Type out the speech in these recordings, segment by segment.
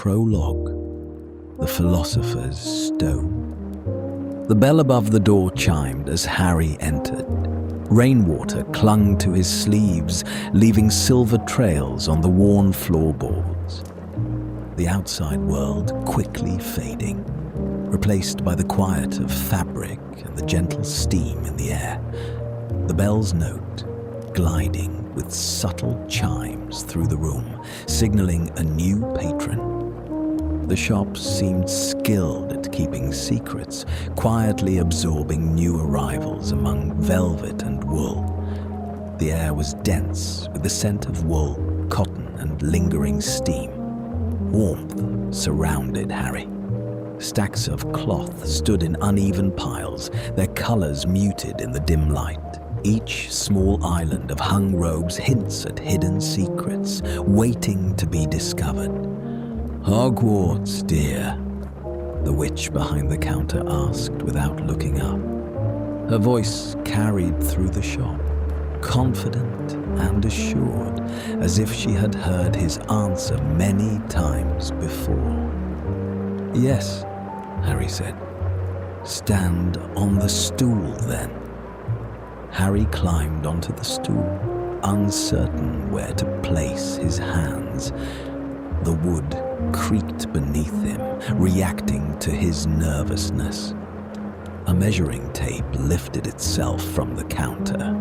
Prologue: The Philosopher's Stone. The bell above the door chimed as Harry entered. Rainwater clung to his sleeves, leaving silver trails on the worn floorboards. The outside world quickly fading, replaced by the quiet of fabric and the gentle steam in the air. The bell's note gliding with subtle chimes through the room, signaling a new patron. The shop seemed skilled at keeping secrets, quietly absorbing new arrivals among velvet and wool. The air was dense with the scent of wool, cotton, and lingering steam. Warmth surrounded Harry. Stacks of cloth stood in uneven piles, their colors muted in the dim light. Each small island of hung robes hints at hidden secrets, waiting to be discovered. "Hogwarts, dear," the witch behind the counter asked without looking up. Her voice carried through the shop, confident and assured, as if she had heard his answer many times before. "Yes," Harry said. "Stand on the stool, then." Harry climbed onto the stool, uncertain where to place his hands. The wood creaked beneath him, reacting to his nervousness. A measuring tape lifted itself from the counter.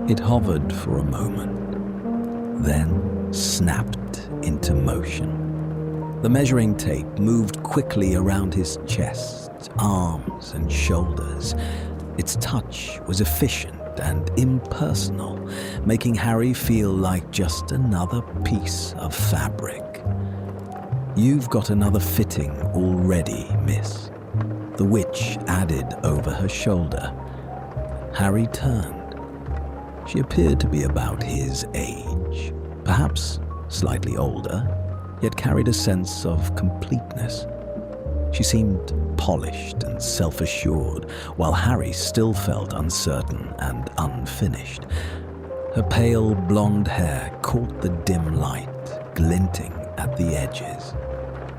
It hovered for a moment, then snapped into motion. The measuring tape moved quickly around his chest, arms, and shoulders. Its touch was efficient and impersonal, making Harry feel like just another piece of fabric. "You've got another fitting already, miss," the witch added over her shoulder. Harry turned. She appeared to be about his age, perhaps slightly older, yet carried a sense of completeness. She seemed polished and self-assured, while Harry still felt uncertain and unfinished. Her pale blonde hair caught the dim light, glinting at the edges.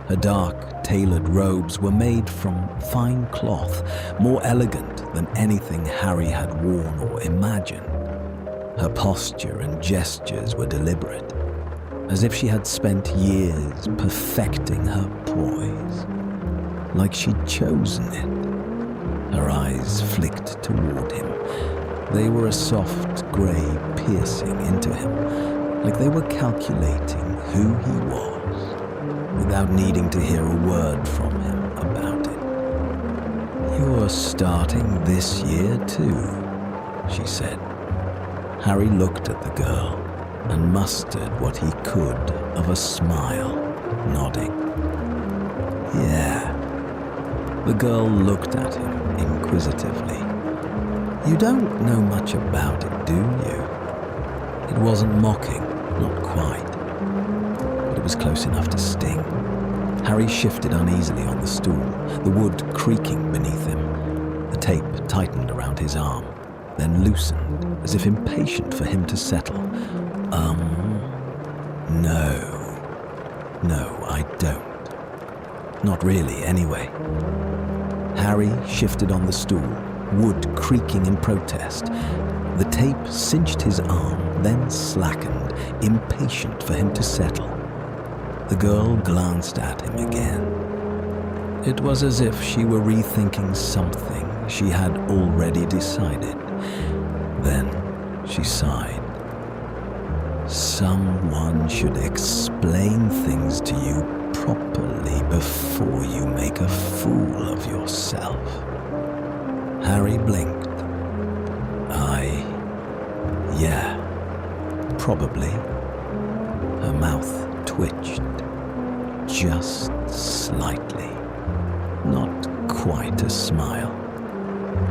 Her dark, tailored robes were made from fine cloth, more elegant than anything Harry had worn or imagined. Her posture and gestures were deliberate, as if she had spent years perfecting her poise, like she'd chosen it. Her eyes flicked toward him. They were a soft grey piercing into him, like they were calculating who he was, without needing to hear a word from him about it. "You're starting this year too," she said. Harry looked at the girl and mustered what he could of a smile, nodding. "Yeah." The girl looked at him inquisitively. "You don't know much about it, do you?" It wasn't mocking, not quite, but it was close enough to sting. Harry shifted uneasily on the stool, the wood creaking beneath him. The tape tightened around his arm, then loosened, as if impatient for him to settle. No, I don't. Not really, anyway." Harry shifted on the stool, wood creaking in protest. The tape cinched his arm, then slackened, impatient for him to settle. The girl glanced at him again. It was as if she were rethinking something she had already decided. Then she sighed. "Someone should explain things to you properly before you make a fool of yourself." Harry blinked. Yeah, probably." Her mouth twitched, just slightly, not quite a smile.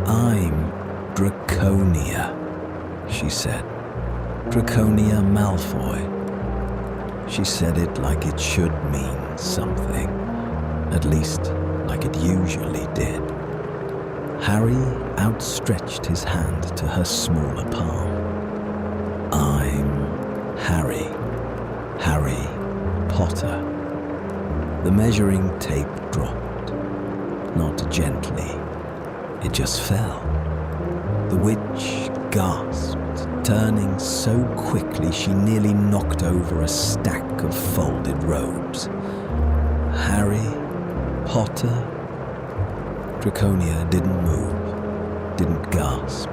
"I'm Draconia," she said. "Draconia Malfoy." She said it like it should mean something, at least like it usually did. Harry outstretched his hand to her smaller palm. "I'm Harry Potter." The measuring tape dropped. Not gently. It just fell. The witch gasped, turning so quickly she nearly knocked over a stack of folded robes. Harry Potter? Draconia didn't move, didn't gasp.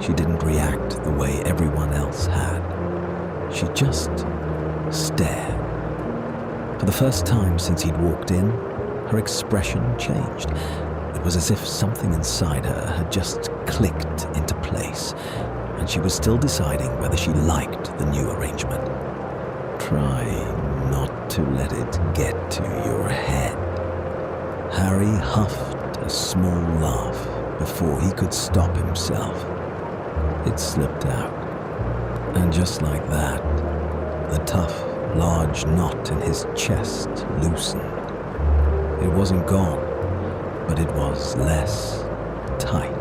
She didn't react the way everyone else had. She just stared. For the first time since he'd walked in, her expression changed. It was as if something inside her had just clicked into place, and she was still deciding whether she liked the new arrangement. Try not to let it get to your head. Harry huffed a small laugh before he could stop himself. It slipped out, and just like that, the tough, large knot in his chest loosened. It wasn't gone, but it was less tight.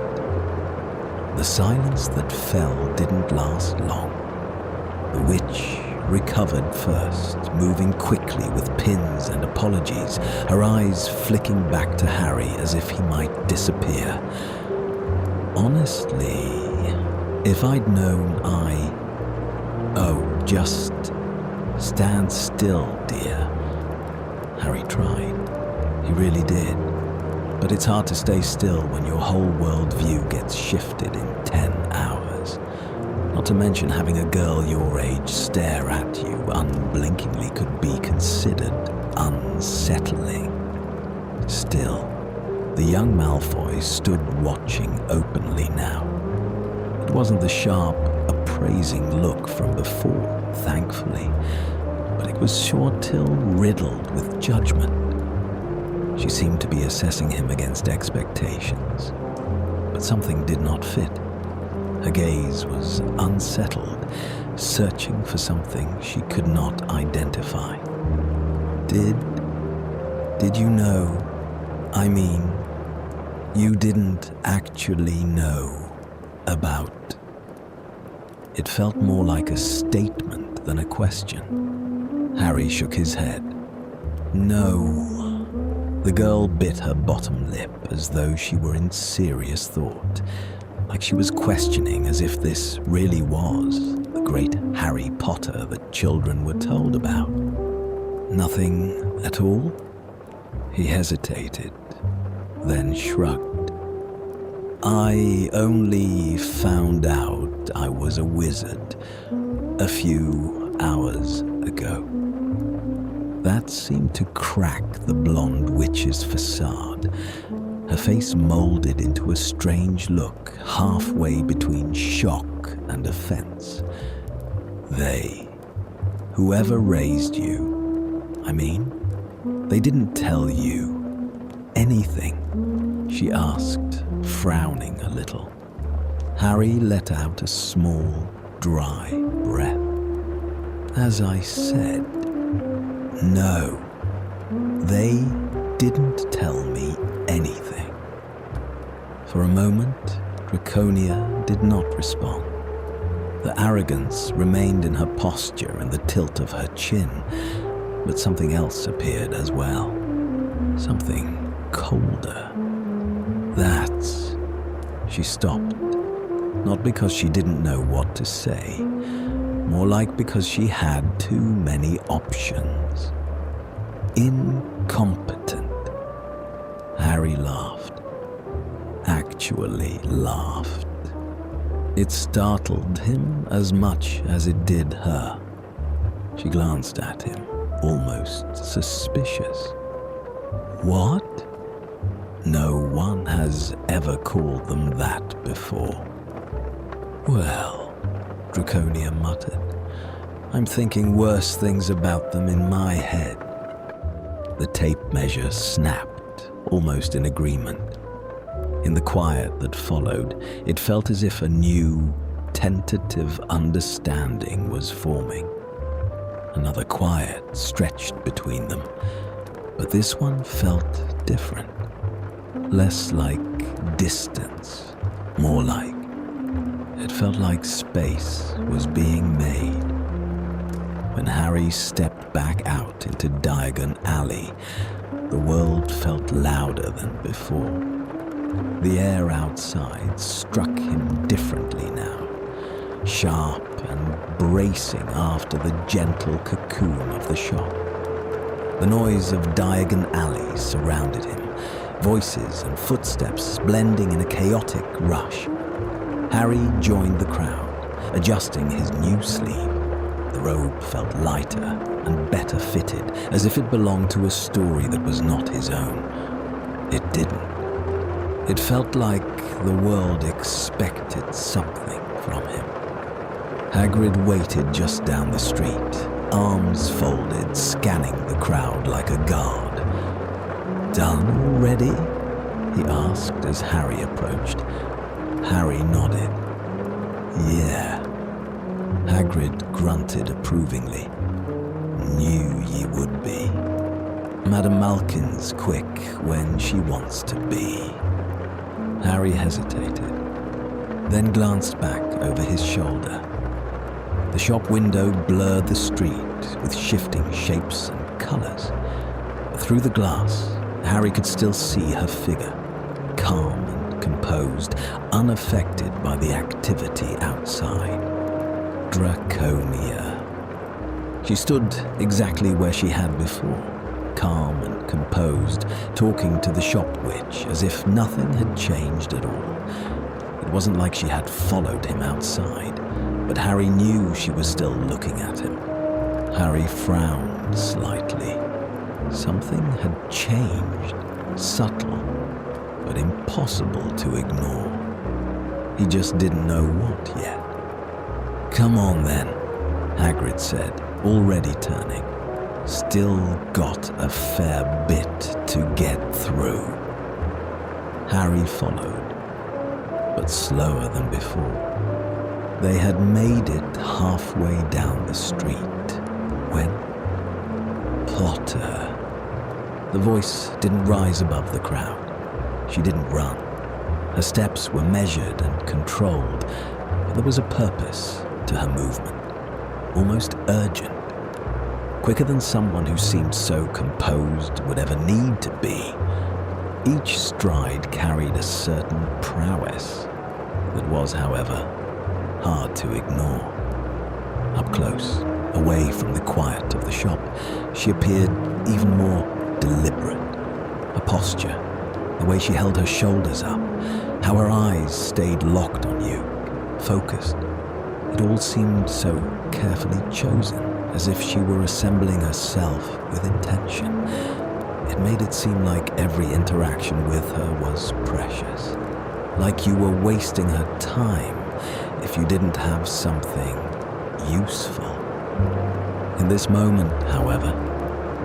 The silence that fell didn't last long. The witch recovered first, moving quickly with pins and apologies, her eyes flicking back to Harry as if he might disappear. Honestly, if I'd known Oh, just stand still, dear. Harry tried. He really did. But it's hard to stay still when your whole worldview gets shifted in 10 hours. Not to mention having a girl your age stare at you unblinkingly could be considered unsettling. Still, the young Malfoy stood watching openly now. It wasn't the sharp, appraising look from before, thankfully, but it was sure till riddled with judgment. She seemed to be assessing him against expectations, but something did not fit. Her gaze was unsettled, searching for something she could not identify. Did you know? I mean, you didn't actually know about. It felt more like a statement than a question. Harry shook his head. No. The girl bit her bottom lip as though she were in serious thought, like she was questioning as if this really was the great Harry Potter that children were told about. Nothing at all? He hesitated, then shrugged. I only found out I was a wizard a few hours ago. That seemed to crack the blonde witch's facade. Her face molded into a strange look halfway between shock and offense. They, whoever raised you, I mean, they didn't tell you anything, she asked, frowning a little. Harry let out a small, dry breath. As I said, no, they didn't tell me anything. For a moment, Draconia did not respond. The arrogance remained in her posture and the tilt of her chin, but something else appeared as well. Something colder. That's... She stopped, not because she didn't know what to say, more like because she had too many options. Incompetent. Harry laughed. Actually laughed. It startled him as much as it did her. She glanced at him, almost suspicious. What? No one has ever called them that before. Well, Draconia muttered, I'm thinking worse things about them in my head. The tape measure snapped, almost in agreement. In the quiet that followed, it felt as if a new, tentative understanding was forming. Another quiet stretched between them, but this one felt different. Less like distance, more like. It felt like space was being made. When Harry stepped back out into Diagon Alley, the world felt louder than before. The air outside struck him differently now, sharp and bracing after the gentle cocoon of the shop. The noise of Diagon Alley surrounded him, voices and footsteps blending in a chaotic rush. Harry joined the crowd, adjusting his new sleeve. The robe felt lighter and better fitted, as if it belonged to a story that was not his own. It didn't. It felt like the world expected something from him. Hagrid waited just down the street, arms folded, scanning the crowd like a guard. "Done already?" he asked as Harry approached. Harry nodded. "Yeah." Hagrid grunted approvingly. "Knew ye would be. Madam Malkin's quick when she wants to be." Harry hesitated, then glanced back over his shoulder. The shop window blurred the street with shifting shapes and colors. Through the glass, Harry could still see her figure, calm and composed, unaffected by the activity outside. Draconia. She stood exactly where she had before, calm and composed, talking to the shop witch as if nothing had changed at all. It wasn't like she had followed him outside, but Harry knew she was still looking at him. Harry frowned slightly. Something had changed, subtle, but impossible to ignore. He just didn't know what yet. "Come on then," Hagrid said, already turning. "Still got a fair bit to get through." Harry followed, but slower than before. They had made it halfway down the street when... Potter. The voice didn't rise above the crowd. She didn't run. Her steps were measured and controlled, but there was a purpose to her movement, almost urgent. Quicker than someone who seemed so composed would ever need to be. Each stride carried a certain prowess that was, however, hard to ignore. Up close, away from the quiet of the shop, she appeared even more deliberate. Her posture, the way she held her shoulders up, how her eyes stayed locked on you, focused. It all seemed so carefully chosen, as if she were assembling herself with intention. It made it seem like every interaction with her was precious, like you were wasting her time if you didn't have something useful. In this moment, however,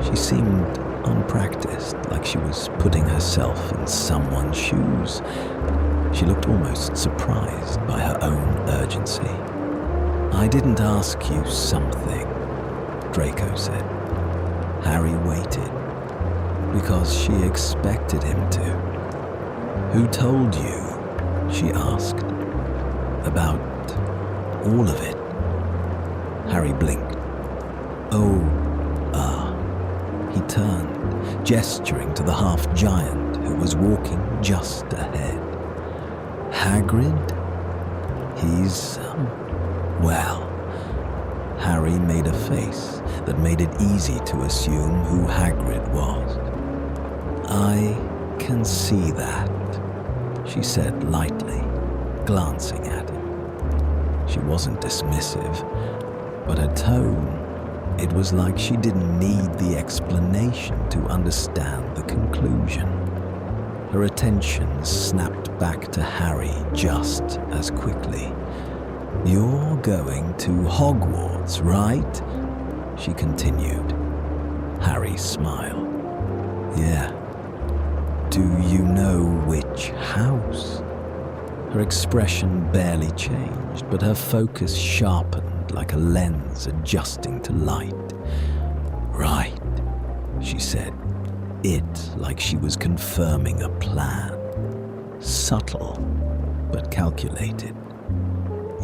she seemed unpracticed, like she was putting herself in someone's shoes. She looked almost surprised by her own urgency. "I didn't ask you something," Draco said. Harry waited, because she expected him to. "Who told you?" she asked. "About all of it?" Harry blinked. "Oh, He turned, gesturing to the half-giant who was walking just ahead. "Hagrid? He's, well..." Harry made a face that made it easy to assume who Hagrid was. "I can see that," she said lightly, glancing at him. She wasn't dismissive, but her tone, it was like she didn't need the explanation to understand the conclusion. Her attention snapped back to Harry just as quickly. "You're going to Hogwarts, right?" she continued. Harry smiled. "Yeah. Do you know which house?" Her expression barely changed, but her focus sharpened like a lens adjusting to light. "Right," she said, it like she was confirming a plan. Subtle, but calculated.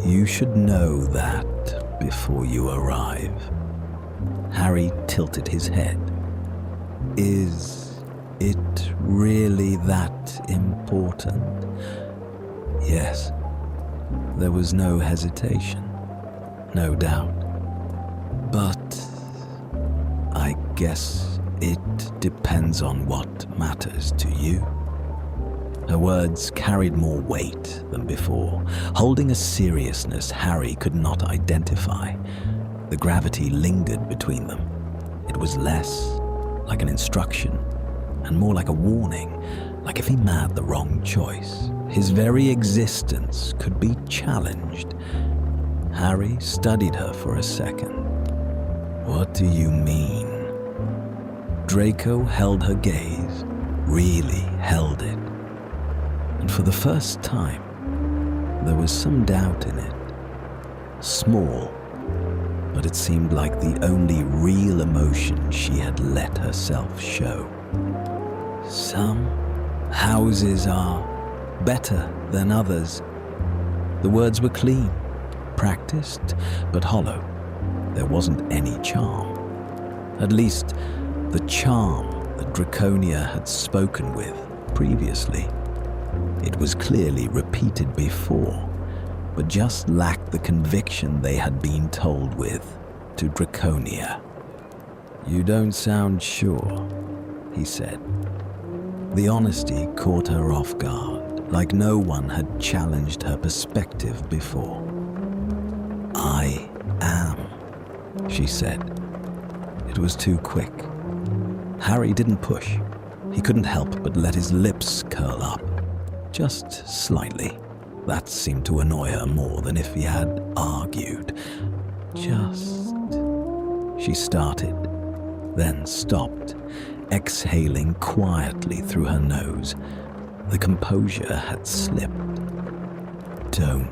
"You should know that before you arrive." Harry tilted his head. Is it really that important? Yes. There was no hesitation, no doubt. But I guess it depends on what matters to you. Her words carried more weight than before, holding a seriousness Harry could not identify. The gravity lingered between them. It was less like an instruction and more like a warning, like if he made the wrong choice, his very existence could be challenged. Harry studied her for a second. What do you mean? Draco held her gaze, really held it. And for the first time, there was some doubt in it. Small, but it seemed like the only real emotion she had let herself show. Some houses are better than others. The words were clean, practiced, but hollow. There wasn't any charm. At least, the charm that Draconia had spoken with previously. It was clearly repeated before, but just lacked the conviction they had been told with to Draconia. You don't sound sure, he said. The honesty caught her off guard, like no one had challenged her perspective before. I am, she said. It was too quick. Harry didn't push. He couldn't help but let his lips curl up, just slightly. That seemed to annoy her more than if he had argued. She started, then stopped, exhaling quietly through her nose. The composure had slipped. Don't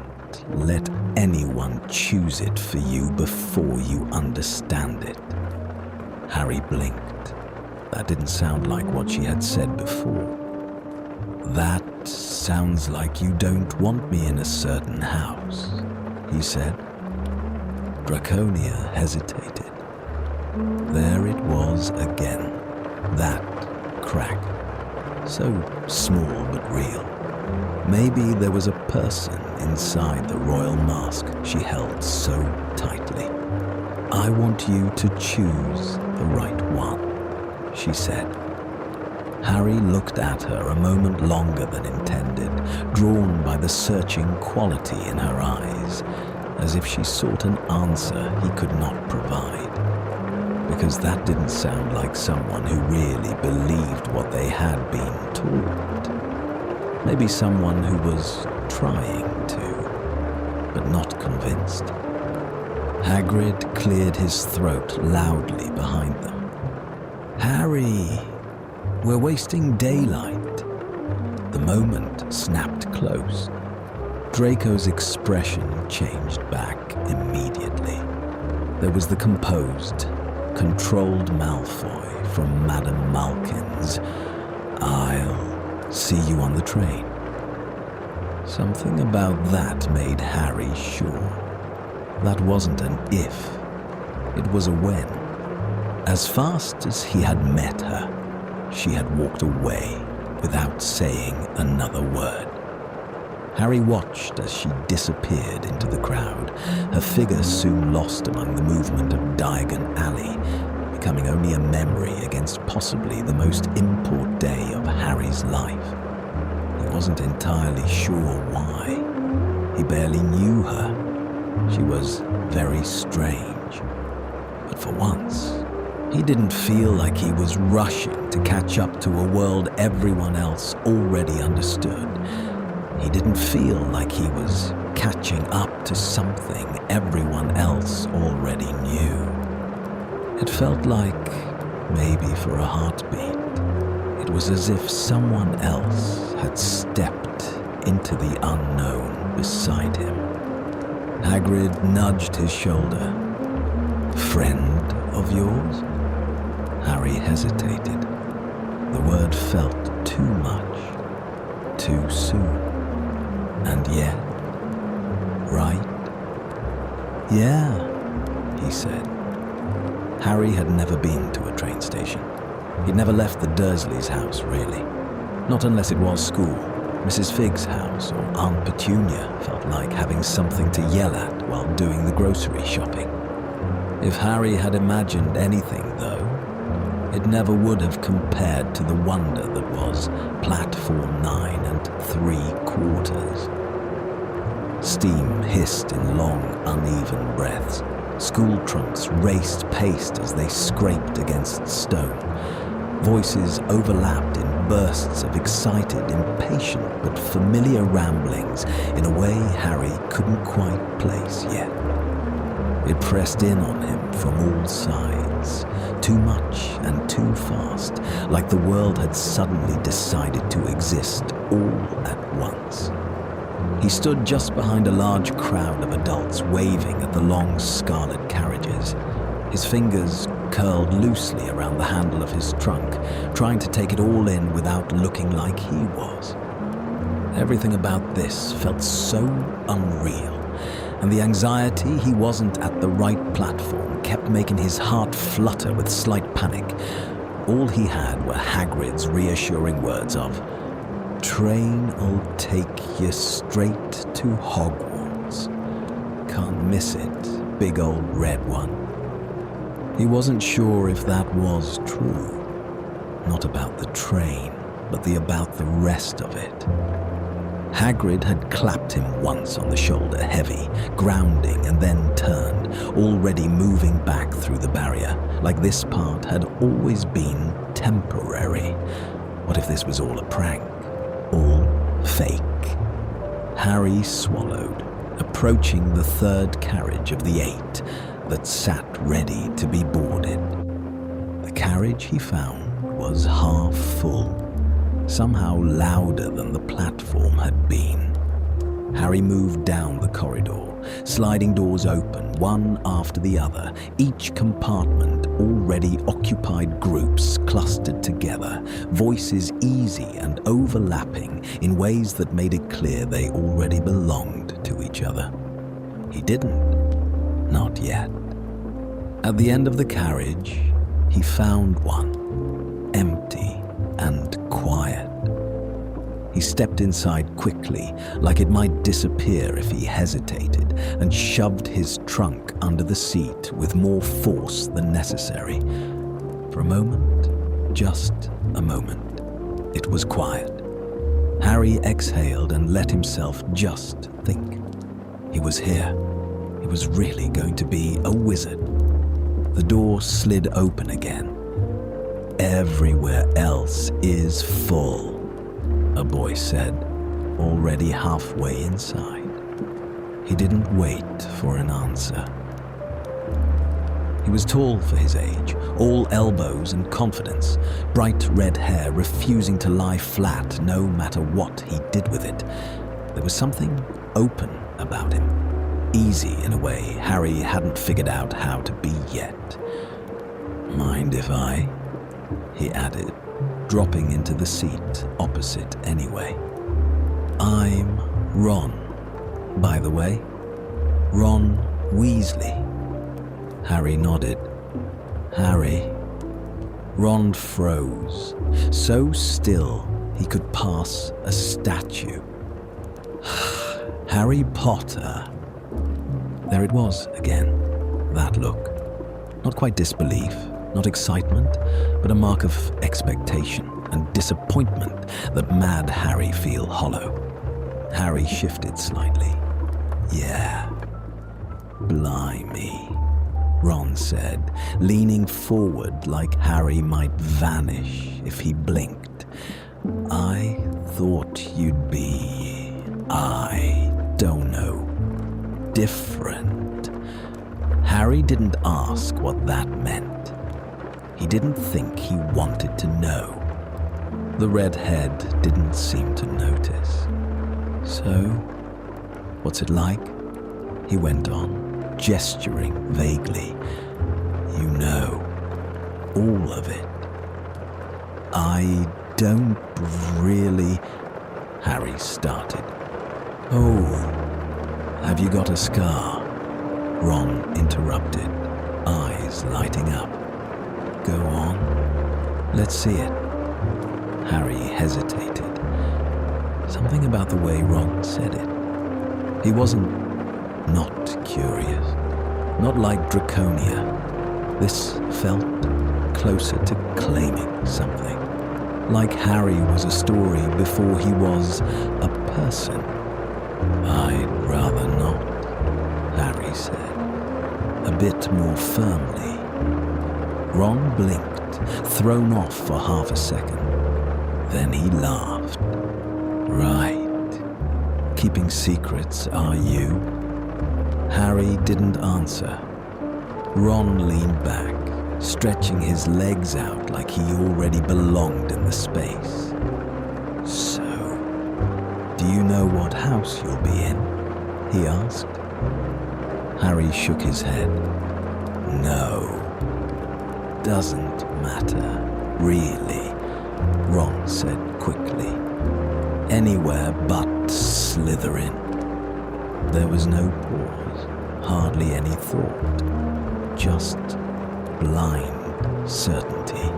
let anyone choose it for you before you understand it. Harry blinked. That didn't sound like what she had said before. That sounds like you don't want me in a certain house, he said. Draconia hesitated. There it was again, that crack. So small but real. Maybe there was a person inside the royal mask she held so tightly. I want you to choose the right one, she said. Harry looked at her a moment longer than intended, drawn by the searching quality in her eyes, as if she sought an answer he could not provide. Because that didn't sound like someone who really believed what they had been taught. Maybe someone who was trying to, but not convinced. Hagrid cleared his throat loudly behind them. Harry, we're wasting daylight. The moment snapped close. Draco's expression changed back immediately. There was the composed, controlled Malfoy from Madame Malkin's "I'll see you on the train." Something about that made Harry sure. That wasn't an if, it was a when. As fast as he had met her, she had walked away without saying another word. Harry watched as she disappeared into the crowd, her figure soon lost among the movement of Diagon Alley, becoming only a memory against possibly the most important day of Harry's life. He wasn't entirely sure why. He barely knew her. She was very strange. But for once, he didn't feel like he was rushing to catch up to a world everyone else already understood. He didn't feel like he was catching up to something everyone else already knew. It felt like, maybe for a heartbeat, it was as if someone else had stepped into the unknown beside him. Hagrid nudged his shoulder. "Friend of yours?" Harry hesitated. The word felt too much, too soon. And yet, right? "Yeah," he said. Harry had never been to a train station. He'd never left the Dursleys' house, really. Not unless it was school. Mrs. Figg's house or Aunt Petunia felt like having something to yell at while doing the grocery shopping. If Harry had imagined anything, though, it never would have compared to the wonder that was Platform 9 3/4. Steam hissed in long, uneven breaths. School trunks raced past as they scraped against stone. Voices overlapped in bursts of excited, impatient but familiar ramblings in a way Harry couldn't quite place yet. It pressed in on him from all sides, too much and too fast, like the world had suddenly decided to exist all at once. He stood just behind a large crowd of adults waving at the long scarlet carriages. His fingers curled loosely around the handle of his trunk, trying to take it all in without looking like he was. Everything about this felt so unreal, and the anxiety he wasn't at the right platform kept making his heart flutter with slight panic. All he had were Hagrid's reassuring words of, "Train'll take you straight to Hogwarts. Can't miss it, big old red one." He wasn't sure if that was true. Not about the train, but about the rest of it. Hagrid had clapped him once on the shoulder, heavy, grounding, and then turned, already moving back through the barrier, like this part had always been temporary. What if this was all a prank? All fake? Harry swallowed, approaching the third carriage of the 8 that sat ready to be boarded. The carriage, he found, was half full, somehow louder than the platform had been. Harry moved down the corridor, sliding doors open, one after the other, each compartment already occupied groups clustered together, voices easy and overlapping in ways that made it clear they already belonged to each other. He didn't. Not yet. At the end of the carriage, he found one, empty and quiet. He stepped inside quickly, like it might disappear if he hesitated, and shoved his trunk under the seat with more force than necessary. For a moment, just a moment, it was quiet. Harry exhaled and let himself just think. He was here. He was really going to be a wizard. The door slid open again. "Everywhere else is full," a voice said, already halfway inside. He didn't wait for an answer. He was tall for his age, all elbows and confidence, bright red hair refusing to lie flat no matter what he did with it. There was something open about him, easy in a way Harry hadn't figured out how to be yet. "Mind if I?" he added, dropping into the seat opposite anyway. "I'm Ron, by the way. Ron Weasley." Harry nodded. "Harry." Ron froze, so still he could pass a statue. "Harry Potter." There it was again, that look. Not quite disbelief, not excitement, but a mark of expectation and disappointment that made Harry feel hollow. Harry shifted slightly. "Yeah. Blimey," Ron said, leaning forward like Harry might vanish if he blinked. "I thought you'd be, I don't know, different." Harry didn't ask what that meant. He didn't think he wanted to know. The redhead didn't seem to notice. "So, what's it like?" he went on, gesturing vaguely. "You know, all of it." "I don't really," Harry started. "Oh, have you got a scar?" Ron interrupted. eyes lighting up. Go on. Let's see it. Harry hesitated. Something about the way Ron said it. He wasn't not curious. Not like Draconia. This felt closer to claiming something. Like Harry was a story before he was a person. I'd rather not, Harry said, a bit more firmly. Ron blinked, thrown off for half a second. Then he laughed. Right. Keeping secrets, are you? Harry didn't answer. Ron leaned back, stretching his legs out like he already belonged in the space. So, do you know what house you'll be in? He asked. Harry shook his head. No. Doesn't matter, really, Ron said quickly. Anywhere but Slytherin. There was no pause, hardly any thought, just blind certainty.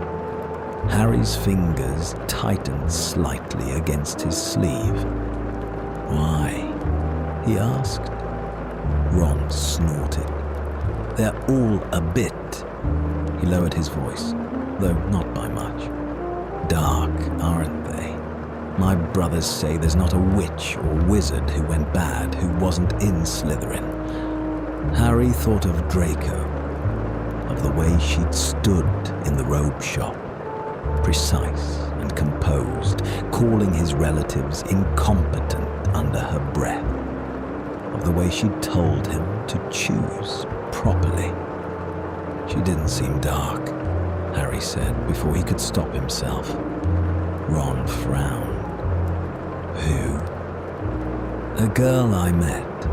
Harry's fingers tightened slightly against his sleeve. Why? He asked. Ron snorted. They're all a bit. He lowered his voice, though not by much. Dark, aren't they? My brothers say there's not a witch or wizard who went bad who wasn't in Slytherin. Harry thought of Draco, of the way she'd stood in the robe shop, precise and composed, calling his relatives incompetent under her breath, of the way she'd told him to choose properly. She didn't seem dark, Harry said before he could stop himself. Ron frowned. Who? A girl I met,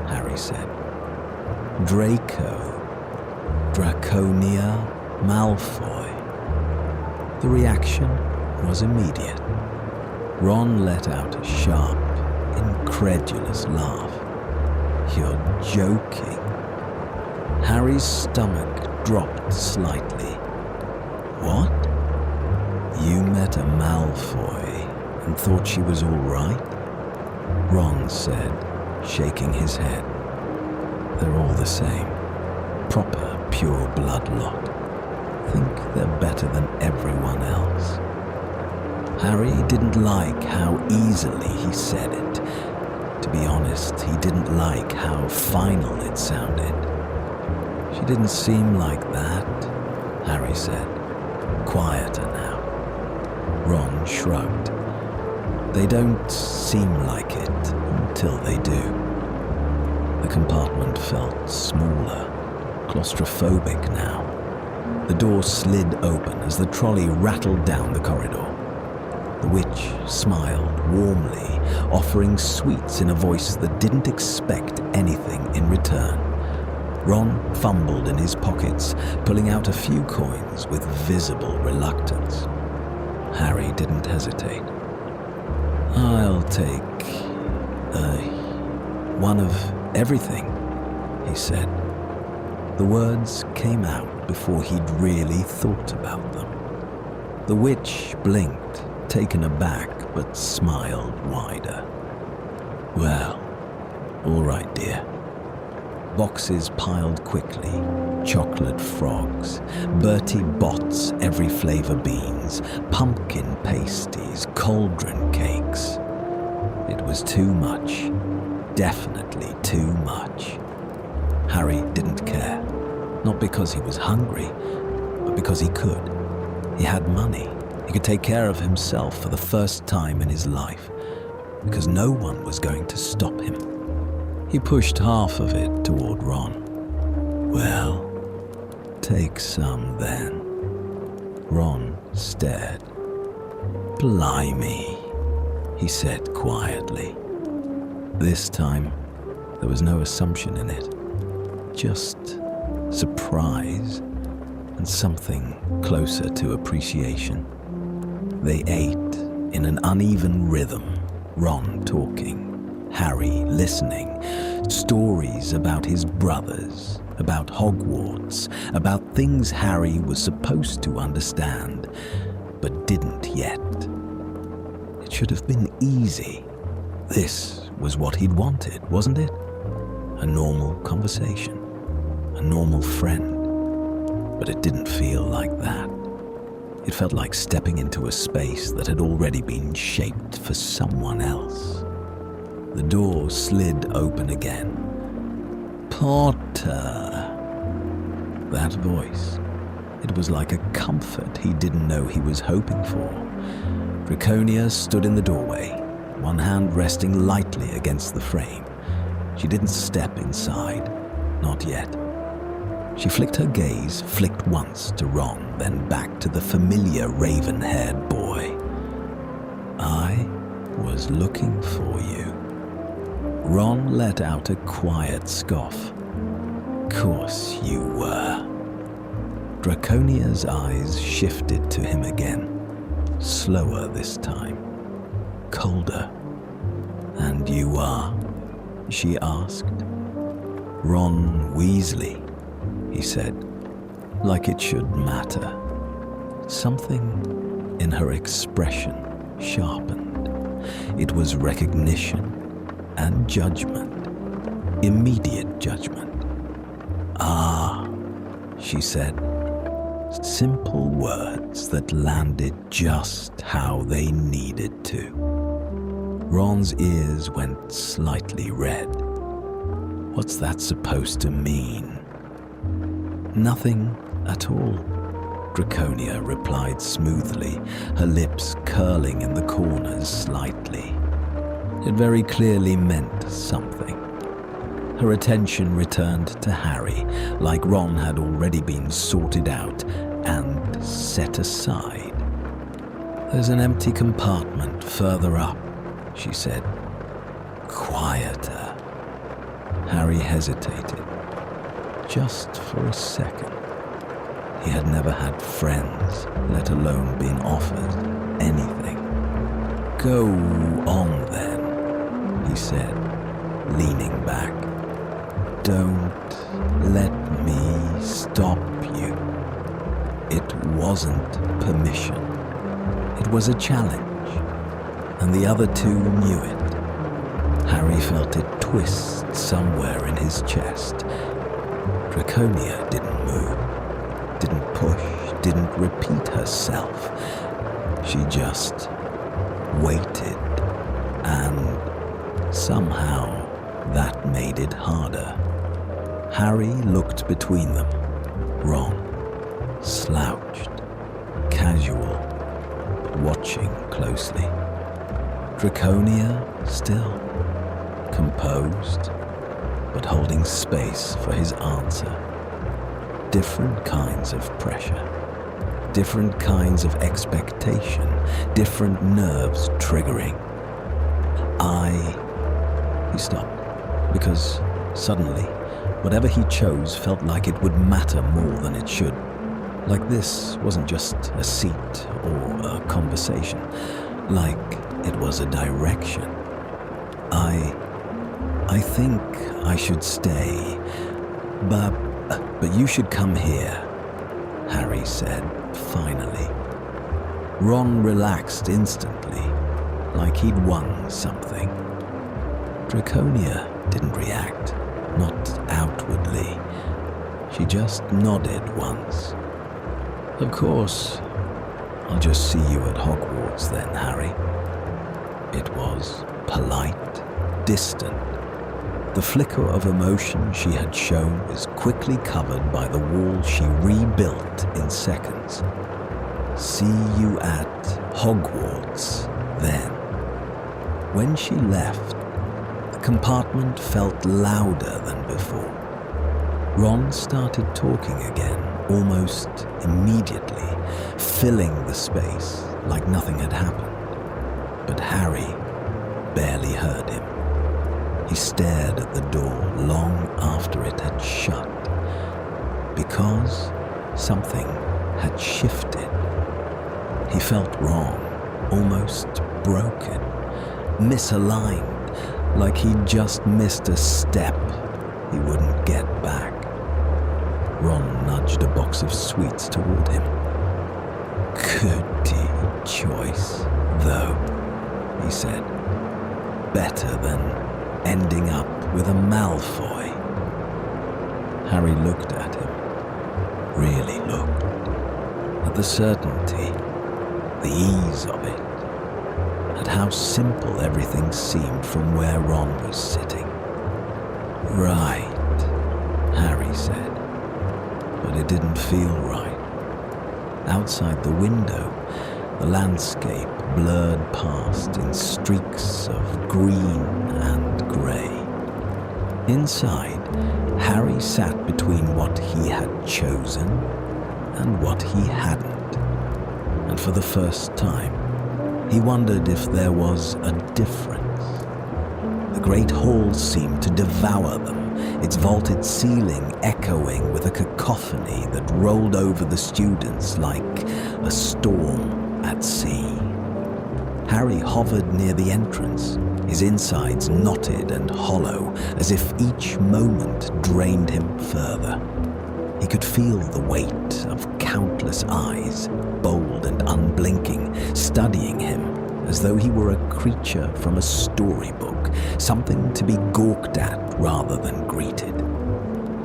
Harry said. Draco. Draconia Malfoy. The reaction was immediate. Ron let out a sharp, incredulous laugh. You're joking. Harry's stomach dropped slightly. What? You met a Malfoy and thought she was all right? Ron said, shaking his head. They're all the same. Proper, pure blood lot. Think they're better than everyone else. Harry didn't like how easily he said it. To be honest, he didn't like how final it sounded. She didn't seem like that, Harry said. Quieter now. Ron shrugged. They don't seem like it until they do. The compartment felt smaller, claustrophobic now. The door slid open as the trolley rattled down the corridor. The witch smiled warmly, offering sweets in a voice that didn't expect anything in return. Ron fumbled in his pockets, pulling out a few coins with visible reluctance. Harry didn't hesitate. I'll take, one of everything, he said. The words came out before he'd really thought about them. The witch blinked, taken aback, but smiled wider. Well, all right, dear. Boxes piled quickly, chocolate frogs, Bertie Bott's every flavor beans, pumpkin pasties, cauldron cakes. It was too much, definitely too much. Harry didn't care, not because he was hungry, but because he could. He had money. He could take care of himself for the first time in his life, because no one was going to stop him. He pushed half of it toward Ron. Well, take some then. Ron stared. Blimey, he said quietly. This time, there was no assumption in it. Just surprise and something closer to appreciation. They ate in an uneven rhythm, Ron talking, Harry listening, stories about his brothers, about Hogwarts, about things Harry was supposed to understand, but didn't yet. It should have been easy. This was what he'd wanted, wasn't it? A normal conversation, a normal friend. But it didn't feel like that. It felt like stepping into a space that had already been shaped for someone else. The door slid open again. Potter. That voice. It was like a comfort he didn't know he was hoping for. Draconia stood in the doorway, one hand resting lightly against the frame. She didn't step inside, not yet. She flicked her gaze, flicked once to Ron, then back to the familiar raven-haired boy. I was looking for you. Ron let out a quiet scoff. Course you were. Draconia's eyes shifted to him again, slower this time, colder. And you are? She asked. Ron Weasley, he said, like it should matter. Something in her expression sharpened. It was recognition and judgment, immediate judgment. Ah, she said, simple words that landed just how they needed to. Ron's ears went slightly red. What's that supposed to mean? Nothing at all, Draconia replied smoothly, her lips curling in the corners slightly. It very clearly meant something. Her attention returned to Harry, like Ron had already been sorted out and set aside. There's an empty compartment further up, she said. Quieter. Harry hesitated. Just for a second. He had never had friends, let alone been offered anything. Go on then, he said, leaning back. Don't let me stop you. It wasn't permission. It was a challenge, and the other two knew it. Harry felt it twist somewhere in his chest. Draconia didn't move, didn't push, didn't repeat herself. She just waited, and somehow that made it harder. Harry looked between them. Ron, slouched, casual, watching closely. Draconia still, composed, but holding space for his answer. Different kinds of pressure, different kinds of expectation, different nerves triggering. He stopped, because suddenly, whatever he chose felt like it would matter more than it should. Like this wasn't just a seat or a conversation, like it was a direction. I think I should stay, but you should come here, Harry said, finally. Ron relaxed instantly, like he'd won something. Draconia didn't react, not outwardly. She just nodded once. Of course, I'll just see you at Hogwarts then, Harry. It was polite, distant. The flicker of emotion she had shown was quickly covered by the wall she rebuilt in seconds. See you at Hogwarts then. When she left, the compartment felt louder than before. Ron started talking again, almost immediately, filling the space like nothing had happened. But Harry barely heard him. He stared at the door long after it had shut, because something had shifted. He felt wrong, almost broken, misaligned, like he'd just missed a step he wouldn't get back. Ron nudged a box of sweets toward him. Goody choice, though, he said. Better than ending up with a Malfoy. Harry looked at him. Really looked. At the certainty, the ease of it. At how simple everything seemed from where Ron was sitting. Right, Harry said. But it didn't feel right. Outside the window, the landscape blurred past in streaks of green and grey. Inside, Harry sat between what he had chosen and what he hadn't. And for the first time, he wondered if there was a difference. The great hall seemed to devour them, its vaulted ceiling echoing with a cacophony that rolled over the students like a storm at sea. Harry hovered near the entrance, his insides knotted and hollow, as if each moment drained him further. He could feel the weight of countless eyes, bold and unblinking, studying him as though he were a creature from a storybook, something to be gawked at rather than greeted.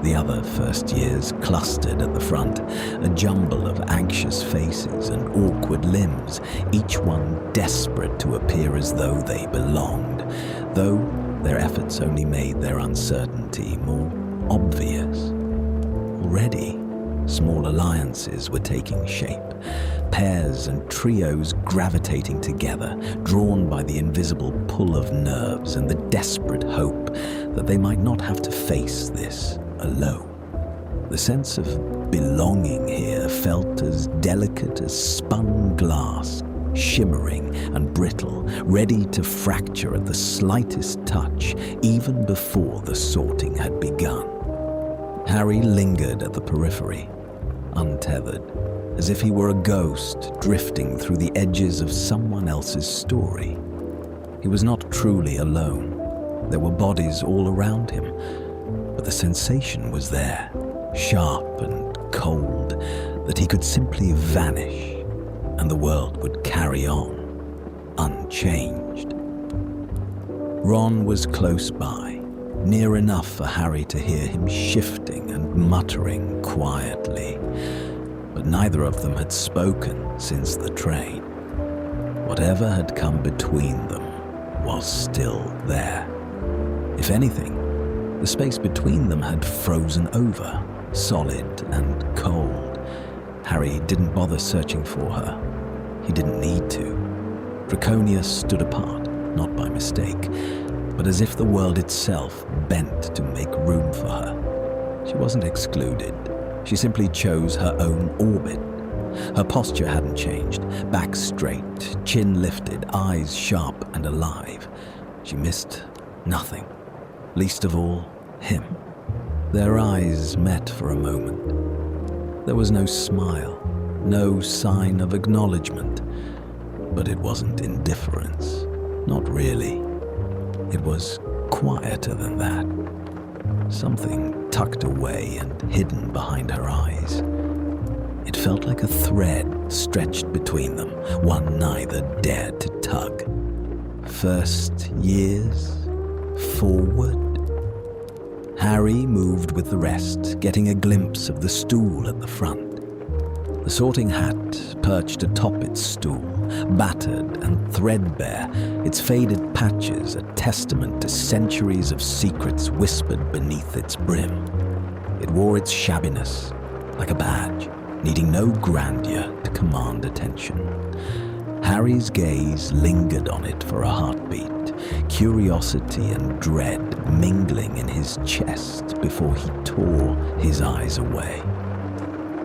The other first years clustered at the front, a jumble of anxious faces and awkward limbs, each one desperate to appear as though they belonged, though their efforts only made their uncertainty more obvious. Already, small alliances were taking shape, pairs and trios gravitating together, drawn by the invisible pull of nerves and the desperate hope that they might not have to face this alone. The sense of belonging here felt as delicate as spun glass, shimmering and brittle, ready to fracture at the slightest touch, even before the sorting had begun. Harry lingered at the periphery, untethered, as if he were a ghost drifting through the edges of someone else's story. He was not truly alone. There were bodies all around him, but the sensation was there, sharp and cold, that he could simply vanish, and the world would carry on, unchanged. Ron was close by, near enough for Harry to hear him shifting and muttering quietly, but neither of them had spoken since the train. Whatever had come between them was still there. If anything, the space between them had frozen over, solid and cold. Harry didn't bother searching for her. He didn't need to. Draconia stood apart, not by mistake, but as if the world itself bent to make room for her. She wasn't excluded. She simply chose her own orbit. Her posture hadn't changed, back straight, chin lifted, eyes sharp and alive. She missed nothing, least of all him. Their eyes met for a moment. There was no smile, no sign of acknowledgement, but it wasn't indifference. Not really. It was quieter than that. Something tucked away and hidden behind her eyes. It felt like a thread stretched between them, one neither dared to tug. First years, forward. Harry moved with the rest, getting a glimpse of the stool at the front. The sorting hat perched atop its stool, battered and threadbare, its faded patches a testament to centuries of secrets whispered beneath its brim. It wore its shabbiness like a badge, needing no grandeur to command attention. Harry's gaze lingered on it for a heartbeat, curiosity and dread mingling in his chest before he tore his eyes away.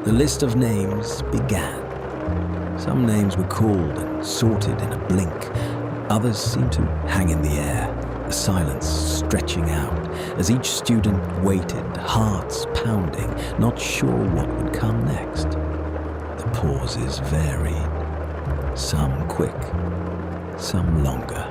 The list of names began. Some names were called and sorted in a blink. Others seemed to hang in the air, the silence stretching out, as each student waited, hearts pounding, not sure what would come next. The pauses varied, some quick, some longer.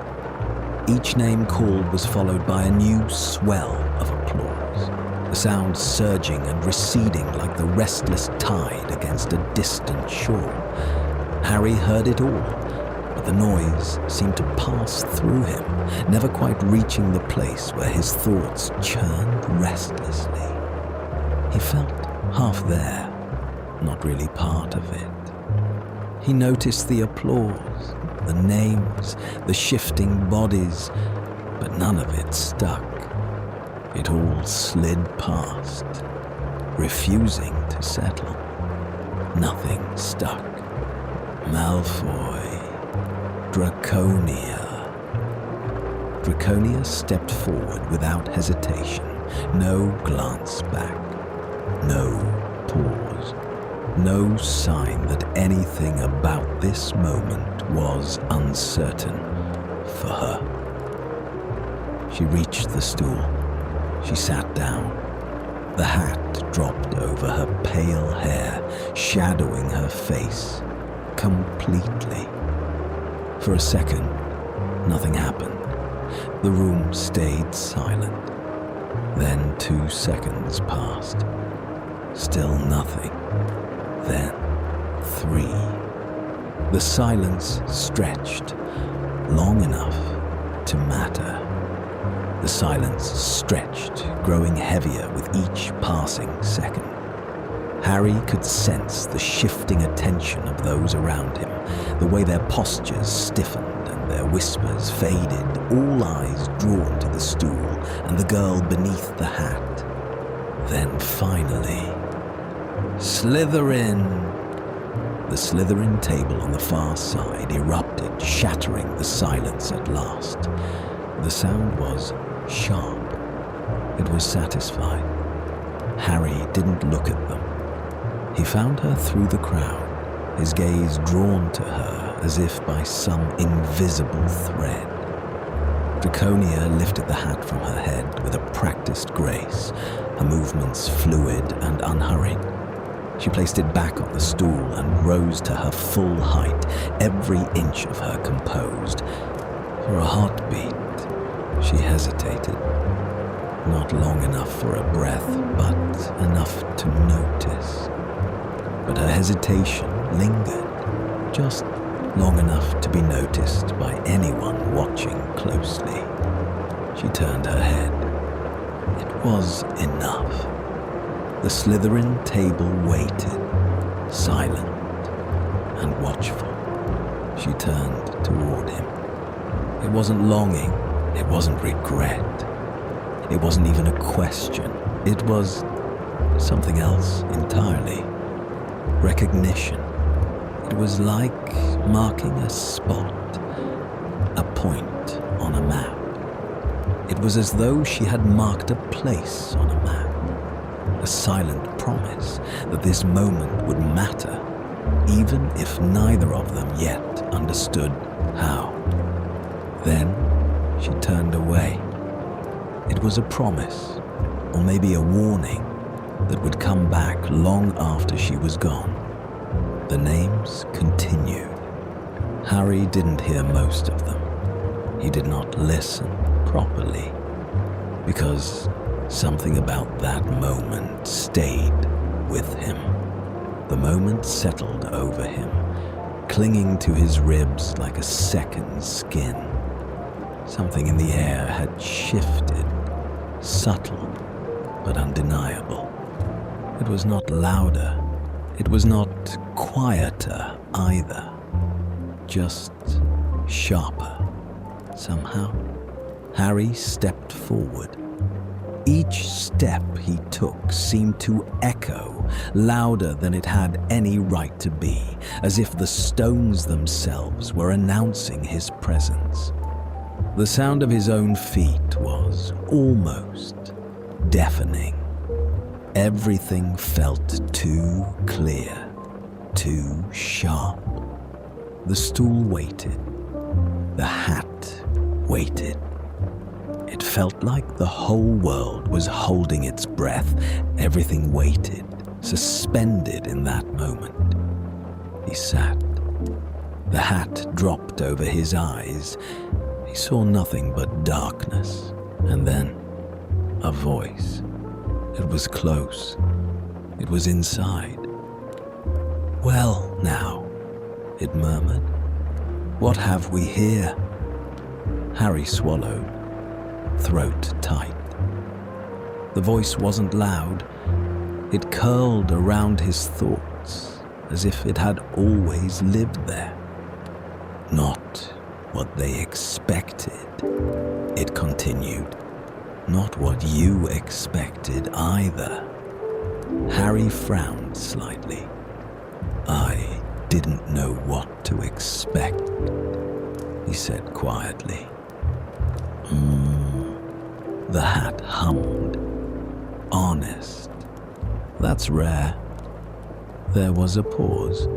Each name called was followed by a new swell of applause. the sound surging and receding like the restless tide against a distant shore. Harry heard it all, but the noise seemed to pass through him, never quite reaching the place where his thoughts churned restlessly. He felt half there, not really part of it. He noticed the applause, the names, the shifting bodies, but none of it stuck. It all slid past, refusing to settle. Nothing stuck. Malfoy. Draconia. Draconia stepped forward without hesitation. No glance back. No pause. No sign that anything about this moment was uncertain for her. She reached the stool. She sat down. The hat dropped over her pale hair, shadowing her face completely. For a second, nothing happened. The room stayed silent. Then 2 seconds passed. Still nothing. Then 3. The silence stretched long enough to matter. The silence stretched, growing heavier with each passing second. Harry could sense the shifting attention of those around him, the way their postures stiffened and their whispers faded, all eyes drawn to the stool and the girl beneath the hat. Then finally, Slytherin! The Slytherin table on the far side erupted, shattering the silence at last. The sound was sharp. It was satisfied. Harry didn't look at them. He found her through the crowd, his gaze drawn to her as if by some invisible thread. Draconia lifted the hat from her head with a practiced grace, her movements fluid and unhurried. She placed it back on the stool and rose to her full height, every inch of her composed. For a heartbeat, she hesitated. Not long enough for a breath, but enough to notice. But her hesitation lingered, just long enough to be noticed by anyone watching closely. She turned her head. It was enough. The Slytherin table waited, silent and watchful. She turned toward him. It wasn't longing, it wasn't regret. It wasn't even a question. It was something else entirely. Recognition. It was like marking a spot, a point on a map. It was as though she had marked a place on a map, a silent promise that this moment would matter, even if neither of them yet understood how. Then she turned away. It was a promise, or maybe a warning, that would come back long after she was gone. The names continued. Harry didn't hear most of them. He did not listen properly, because something about that moment stayed with him. The moment settled over him, clinging to his ribs like a second skin. Something in the air had shifted, subtle but undeniable. It was not louder. It was not quieter either. Just sharper. Somehow, Harry stepped forward. Each step he took seemed to echo louder than it had any right to be, as if the stones themselves were announcing his presence. The sound of his own feet was almost deafening. Everything felt too clear, too sharp. The stool waited. The hat waited. It felt like the whole world was holding its breath. Everything waited, suspended in that moment. He sat. The hat dropped over his eyes. He saw nothing but darkness, and then a voice. It was close. It was inside. "Well, now," it murmured. "What have we here?" Harry swallowed, throat tight. The voice wasn't loud. It curled around his thoughts as if it had always lived there. "Not what they expected," it continued. "Not what you expected either." Harry frowned slightly. "I didn't know what to expect," he said quietly. The hat hummed. "Honest. That's rare." There was a pause.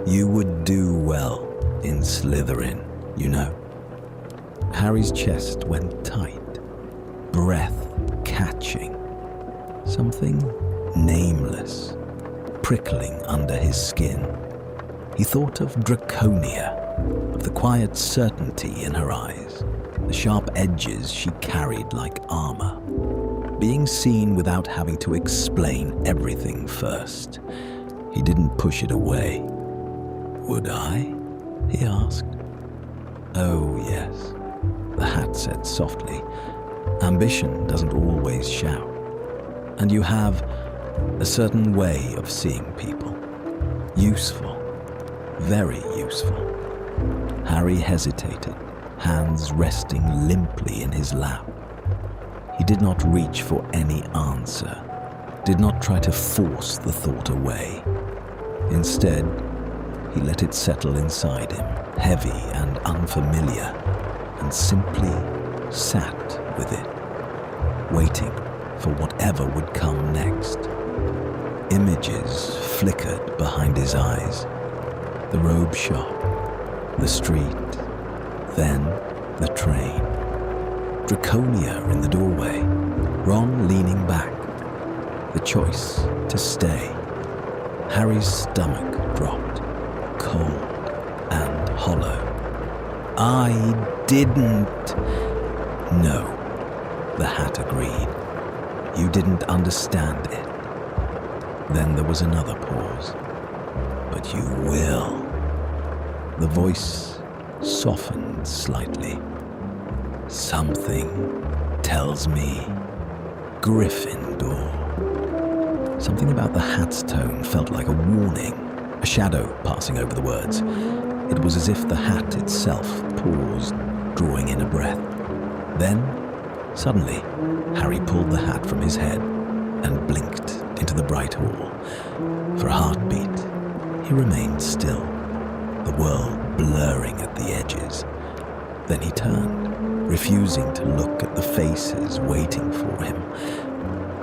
"You would do well in Slytherin, you know." Harry's chest went tight, breath catching. Something nameless, prickling under his skin. He thought of Draconia, of the quiet certainty in her eyes, the sharp edges she carried like armor. Being seen without having to explain everything first. He didn't push it away. "Would I?" he asked. "Oh, yes," the hat said softly. "Ambition doesn't always shout. And you have a certain way of seeing people. Useful. Very useful." Harry hesitated, hands resting limply in his lap. He did not reach for any answer, did not try to force the thought away. Instead, he let it settle inside him, heavy and unfamiliar, and simply sat with it, waiting for whatever would come next. Images flickered behind his eyes. The robe shop, the street, then the train. Draconia in the doorway, Ron leaning back. The choice to stay. Harry's stomach dropped, cold and hollow. "I didn't." "No," the hat agreed. "You didn't understand it." Then there was another pause. "But you will." The voice softened slightly. "Something tells me Gryffindor." Something about the hat's tone felt like a warning, a shadow passing over the words. It was as if the hat itself paused, drawing in a breath. Then, suddenly, Harry pulled the hat from his head and blinked into the bright hall. For a heartbeat, he remained still, the world blurring at the edges. Then he turned, refusing to look at the faces waiting for him.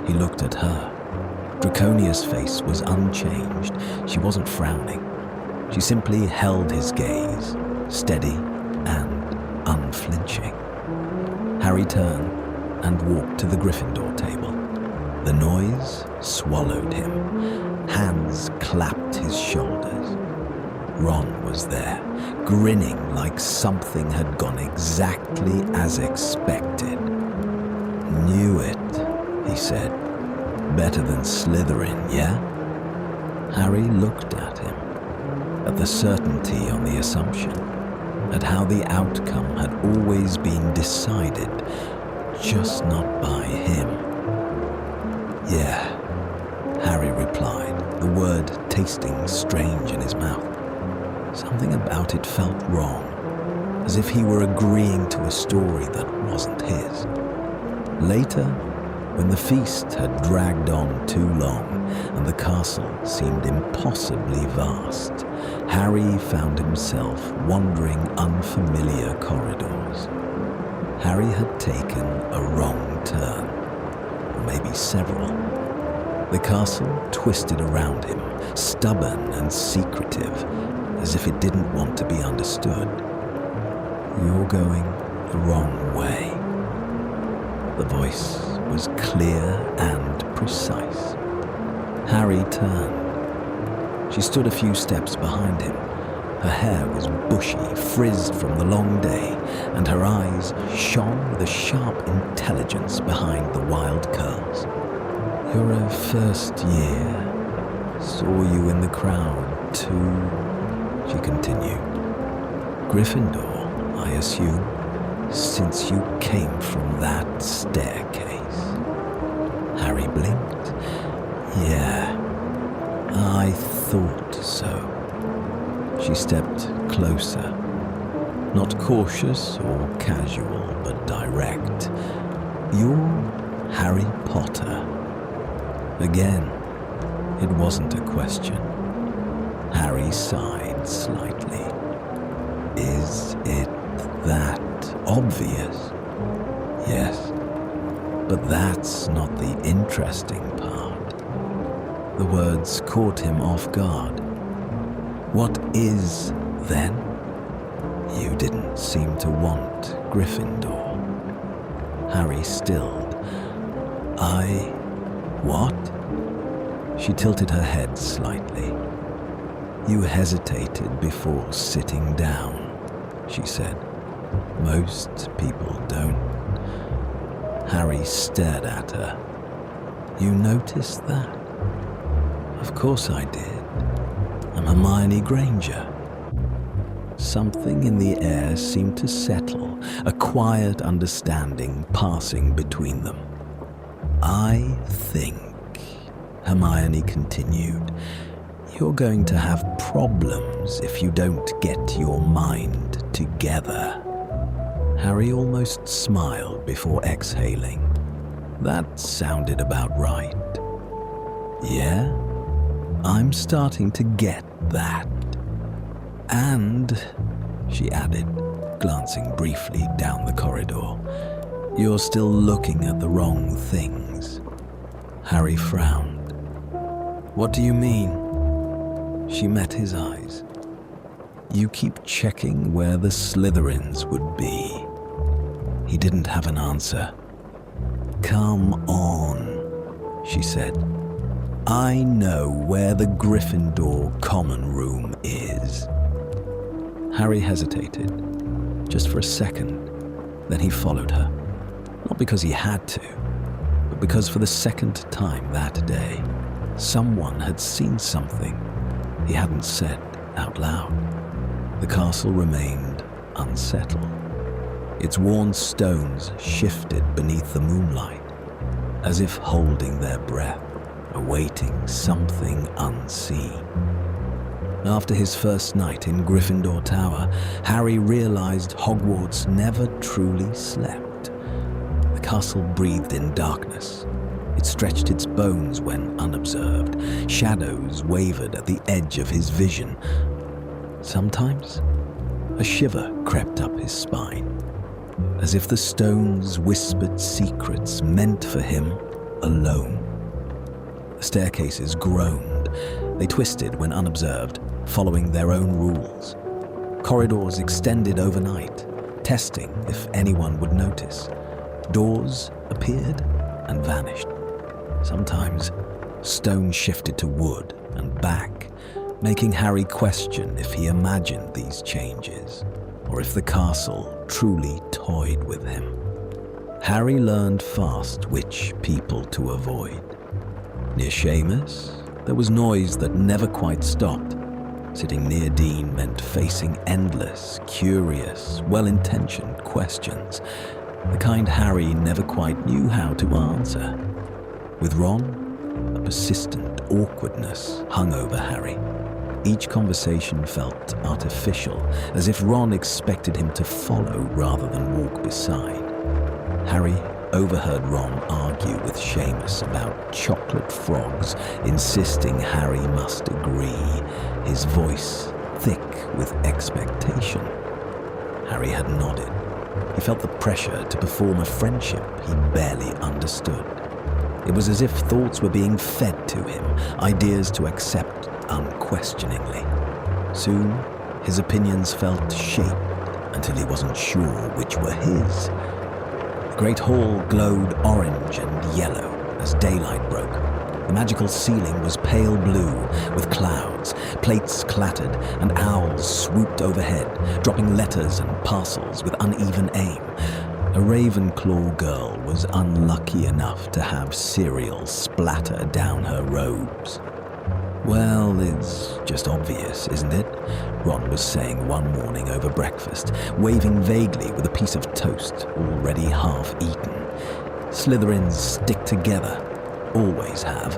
He looked at her. Draconia's face was unchanged. She wasn't frowning. She simply held his gaze, steady and unflinching. Harry turned and walked to the Gryffindor table. The noise swallowed him. Hands clapped his shoulders. Ron was there, grinning like something had gone exactly as expected. "Knew it," he said. "Better than Slytherin, yeah?" Harry looked at him, at the certainty on the assumption, at how the outcome had always been decided, just not by him. "Yeah," Harry replied, the word tasting strange in his mouth. Something about it felt wrong, as if he were agreeing to a story that wasn't his. Later, when the feast had dragged on too long and the castle seemed impossibly vast, Harry found himself wandering unfamiliar corridors. Harry had taken a wrong turn, or maybe several. The castle twisted around him, stubborn and secretive, as if it didn't want to be understood. "You're going the wrong way." The voice was clear and precise. Harry turned. She stood a few steps behind him. Her hair was bushy, frizzed from the long day, and her eyes shone with a sharp intelligence behind the wild curls. You're a first year. Saw you in the crowd, too, she continued. Gryffindor, I assume, since you came from that staircase. Harry blinked. Yeah, I thought so. She stepped closer. Not cautious or casual, but direct. You're Harry Potter. Again, it wasn't a question. Harry sighed slightly. Is it that obvious? Yes, but that's not the interesting part. The words caught him off guard. What is, then? You didn't seem to want Gryffindor. Harry stilled. What? She tilted her head slightly. You hesitated before sitting down, she said. Most people don't. Harry stared at her. You noticed that? Of course I did. I'm Hermione Granger. Something in the air seemed to settle, a quiet understanding passing between them. I think, Hermione continued, you're going to have problems if you don't get your mind together. Harry almost smiled before exhaling. That sounded about right. Yeah, I'm starting to get that. And, she added, glancing briefly down the corridor, you're still looking at the wrong things. Harry frowned. What do you mean? She met his eyes. You keep checking where the Slytherins would be. He didn't have an answer. Come on, she said. I know where the Gryffindor common room is. Harry hesitated, just for a second. Then he followed her. Not because he had to, but because for the second time that day, someone had seen something he hadn't said out loud. The castle remained unsettled. Its worn stones shifted beneath the moonlight, as if holding their breath, awaiting something unseen. After his first night in Gryffindor Tower, Harry realized Hogwarts never truly slept. The castle breathed in darkness. It stretched its bones when unobserved. Shadows wavered at the edge of his vision. Sometimes, a shiver crept up his spine, as if the stones whispered secrets meant for him alone. The staircases groaned. They twisted when unobserved, following their own rules. Corridors extended overnight, testing if anyone would notice. Doors appeared and vanished. Sometimes, stone shifted to wood and back, making Harry question if he imagined these changes, or if the castle truly toyed with him. Harry learned fast which people to avoid. Near Seamus, there was noise that never quite stopped. Sitting near Dean meant facing endless, curious, well-intentioned questions, the kind Harry never quite knew how to answer. With Ron, a persistent awkwardness hung over Harry. Each conversation felt artificial, as if Ron expected him to follow rather than walk beside. Harry overheard Ron argue with Seamus about chocolate frogs, insisting Harry must agree, his voice thick with expectation. Harry had nodded. He felt the pressure to perform a friendship he barely understood. It was as if thoughts were being fed to him, ideas to accept unquestioningly. Soon, his opinions felt shaped until he wasn't sure which were his. The great hall glowed orange and yellow as daylight broke. The magical ceiling was pale blue with clouds, plates clattered, and owls swooped overhead, dropping letters and parcels with uneven aim. A Ravenclaw girl was unlucky enough to have cereal splatter down her robes. Well, it's just obvious, isn't it? Ron was saying one morning over breakfast, waving vaguely with a piece of toast already half-eaten. Slytherins stick together. Always have.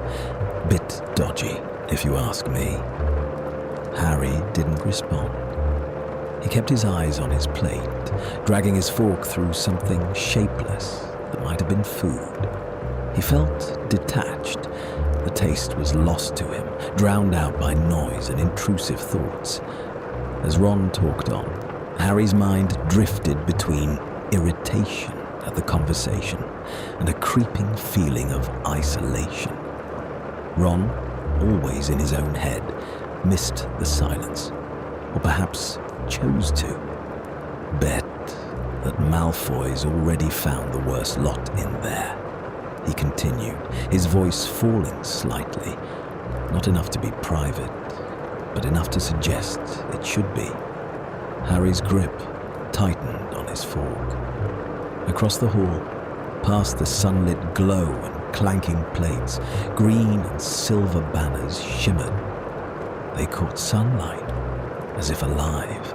Bit dodgy, if you ask me. Harry didn't respond. He kept his eyes on his plate, dragging his fork through something shapeless that might have been food. He felt detached. The taste was lost to him, drowned out by noise and intrusive thoughts. As Ron talked on, Harry's mind drifted between irritation at the conversation and a creeping feeling of isolation. Ron, always in his own head, missed the silence, or perhaps chose to. Bet that Malfoy's already found the worst lot in there, he continued, his voice falling slightly, not enough to be private, but enough to suggest it should be. Harry's grip tightened on his fork. Across the hall, past the sunlit glow and clanking plates, green and silver banners shimmered. They caught sunlight, as if alive.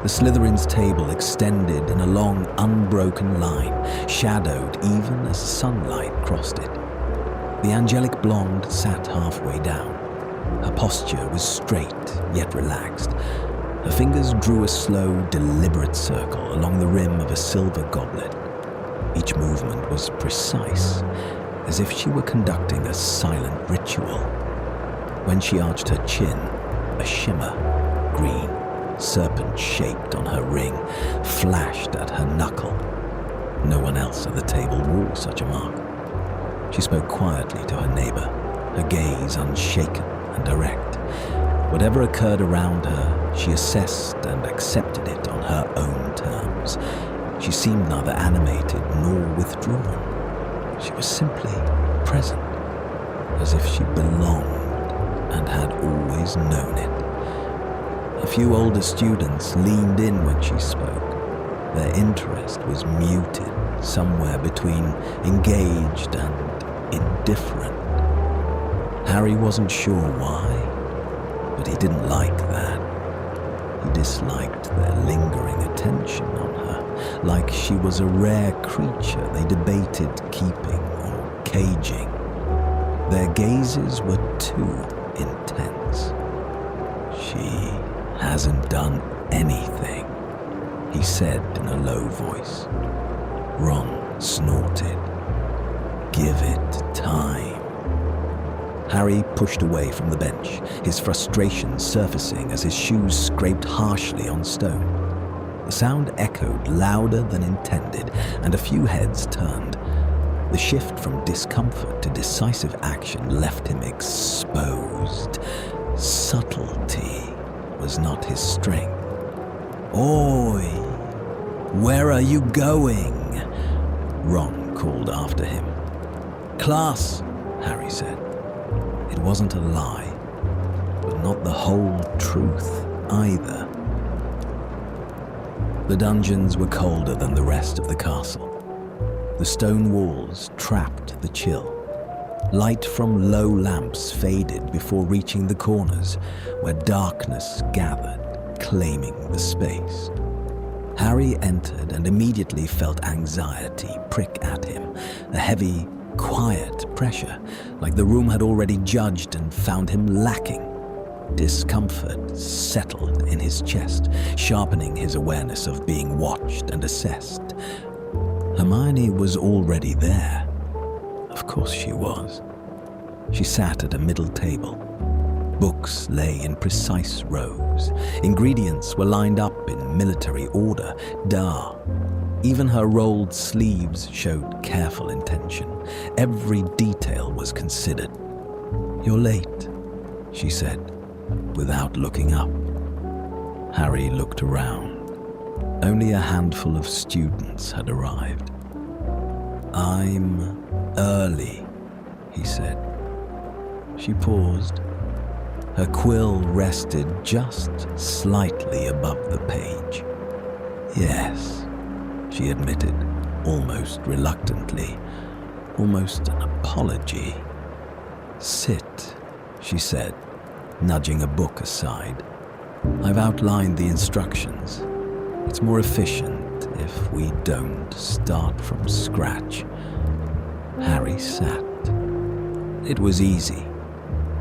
The Slytherins' table extended in a long, unbroken line, shadowed even as sunlight crossed it. The angelic blonde sat halfway down. Her posture was straight, yet relaxed. Her fingers drew a slow, deliberate circle along the rim of a silver goblet. Each movement was precise, as if she were conducting a silent ritual. When she arched her chin, a shimmer, green, serpent-shaped on her ring, flashed at her knuckle. No one else at the table wore such a mark. She spoke quietly to her neighbor, her gaze unshaken and direct. Whatever occurred around her, she assessed and accepted it on her own terms. She seemed neither animated nor withdrawn. She was simply present, as if she belonged and had always known it. A few older students leaned in when she spoke. Their interest was muted, somewhere between engaged and indifferent. Harry wasn't sure why, but he didn't like that. He disliked their lingering attention on her, like she was a rare creature they debated keeping or caging. Their gazes were too intense. She hasn't done anything, he said in a low voice. Ron snorted. Give it time. Harry pushed away from the bench, his frustration surfacing as his shoes scraped harshly on stone. The sound echoed louder than intended, and a few heads turned. The shift from discomfort to decisive action left him exposed. Subtlety was not his strength. Oi! Where are you going? Ron called after him. Class, Harry said. It wasn't a lie, but not the whole truth either. The dungeons were colder than the rest of the castle. The stone walls trapped the chill. Light from low lamps faded before reaching the corners, where darkness gathered, claiming the space. Harry entered and immediately felt anxiety prick at him, a heavy, quiet pressure, like the room had already judged and found him lacking. Discomfort settled in his chest, sharpening his awareness of being watched and assessed. Hermione was already there. Of course she was. She sat at a middle table. Books lay in precise rows. Ingredients were lined up in military order. Even her rolled sleeves showed careful intention. Every detail was considered. You're late, she said, without looking up. Harry looked around. Only a handful of students had arrived. I'm early, he said. She paused. Her quill rested just slightly above the page. Yes, she admitted, almost reluctantly, almost an apology. "Sit," she said, nudging a book aside. "I've outlined the instructions. It's more efficient if we don't start from scratch." Harry sat. It was easy.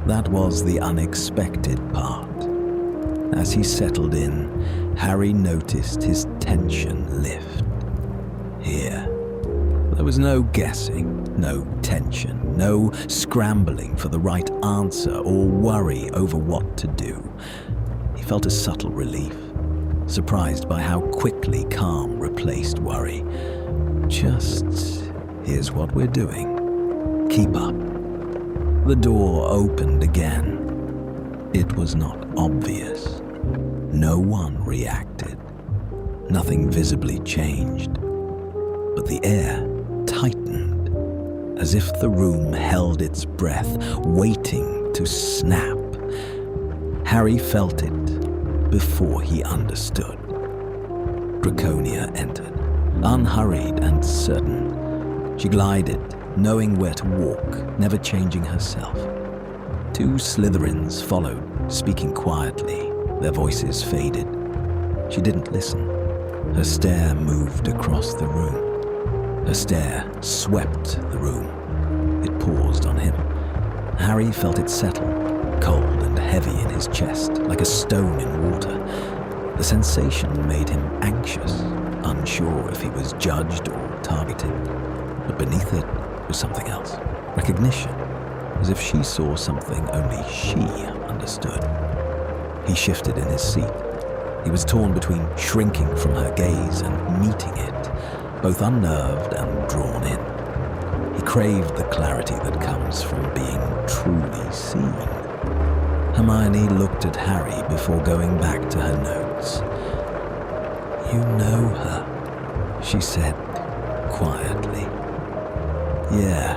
That was the unexpected part. As he settled in, Harry noticed his tension lift. Here, there was no guessing, no tension, no scrambling for the right answer or worry over what to do. He felt a subtle relief, surprised by how quickly calm replaced worry. Just, here's what we're doing. Keep up. The door opened again. It was not obvious. No one reacted. Nothing visibly changed. But the air tightened, as if the room held its breath, waiting to snap. Harry felt it before he understood. Draconia entered, unhurried and certain. She glided, knowing where to walk, never changing herself. 2 Slytherins followed, speaking quietly. Their voices faded. She didn't listen. Her stare moved across the room. Her stare swept the room. It paused on him. Harry felt it settle, cold and heavy in his chest, like a stone in water. The sensation made him anxious, unsure if he was judged or targeted. But beneath it was something else. Recognition, as if she saw something only she understood. He shifted in his seat. He was torn between shrinking from her gaze and meeting it, both unnerved and drawn in. He craved the clarity that comes from being truly seen. Hermione looked at Harry before going back to her notes. "You know her," she said quietly. "Yeah."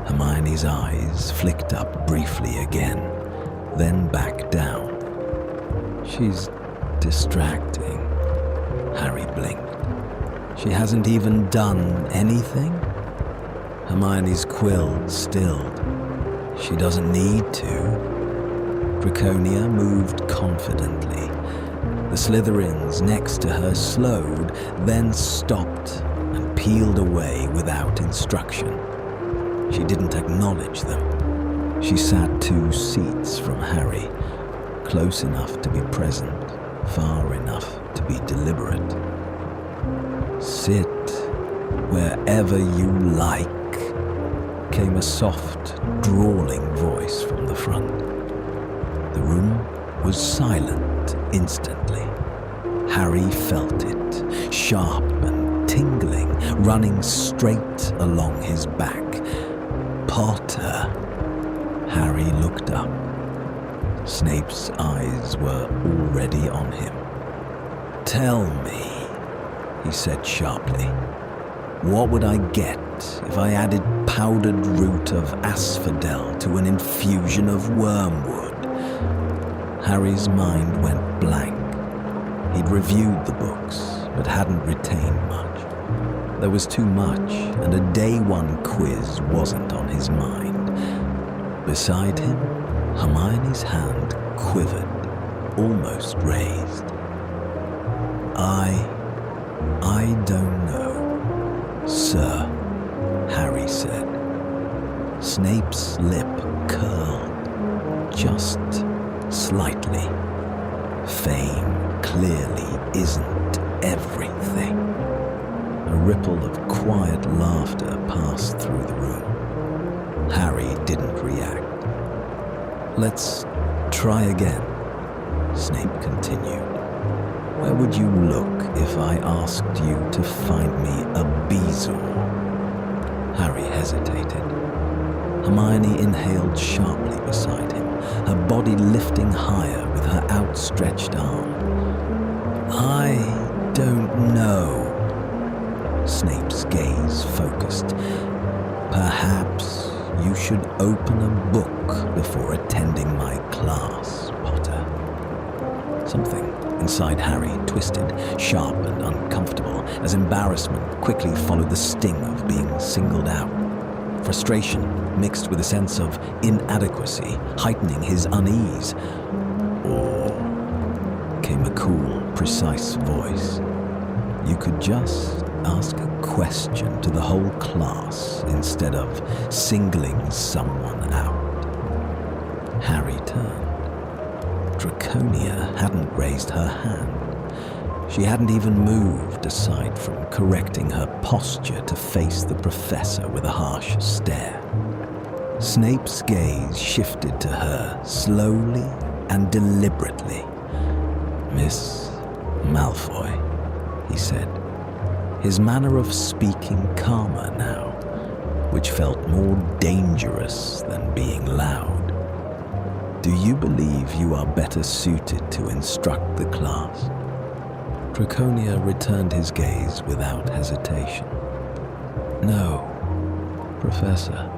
Hermione's eyes flicked up briefly again, then back down. "She's distracting." Harry blinked. "She hasn't even done anything?" Hermione's quill stilled. "She doesn't need to." Draconia moved confidently. The Slytherins next to her slowed, then stopped and peeled away without instruction. She didn't acknowledge them. She sat 2 seats from Harry, close enough to be present, far enough to be deliberate. "Sit wherever you like," came a soft, drawling voice from the front. The room was silent instantly. Harry felt it, sharp and tingling, running straight along his back. "Potter." Harry looked up. Snape's eyes were already on him. "Tell me," he said sharply, "what would I get if I added powdered root of asphodel to an infusion of wormwood?" Harry's mind went blank. He'd reviewed the books, but hadn't retained much. There was too much, and a day 1 quiz wasn't on his mind. Beside him, Hermione's hand quivered, almost raised. I don't know, sir," Harry said. Snape's lip curled, just slightly. "Fame clearly isn't everything." A ripple of quiet laughter passed through the room. Harry didn't react. "Let's try again," Snape continued. "Where would you look if I asked you to find me a bezoar?" Harry hesitated. Hermione inhaled sharply beside him, her body lifting higher with her outstretched arm. "I don't know." Snape's gaze focused. "Perhaps you should open a book before attending my class, Potter." Something inside Harry twisted, sharp and uncomfortable, as embarrassment quickly followed the sting of being singled out. Frustration mixed with a sense of inadequacy, heightening his unease. Or came a cool, precise voice. You could just ask a question to the whole class instead of singling someone out. Harry turned. Draconia hadn't raised her hand. She hadn't even moved aside from correcting her posture to face the professor with a harsh stare. Snape's gaze shifted to her slowly and deliberately. "Miss Malfoy," he said, his manner of speaking calmer now, which felt more dangerous than being loud. "Do you believe you are better suited to instruct the class?" Draconia returned his gaze without hesitation. "No, Professor.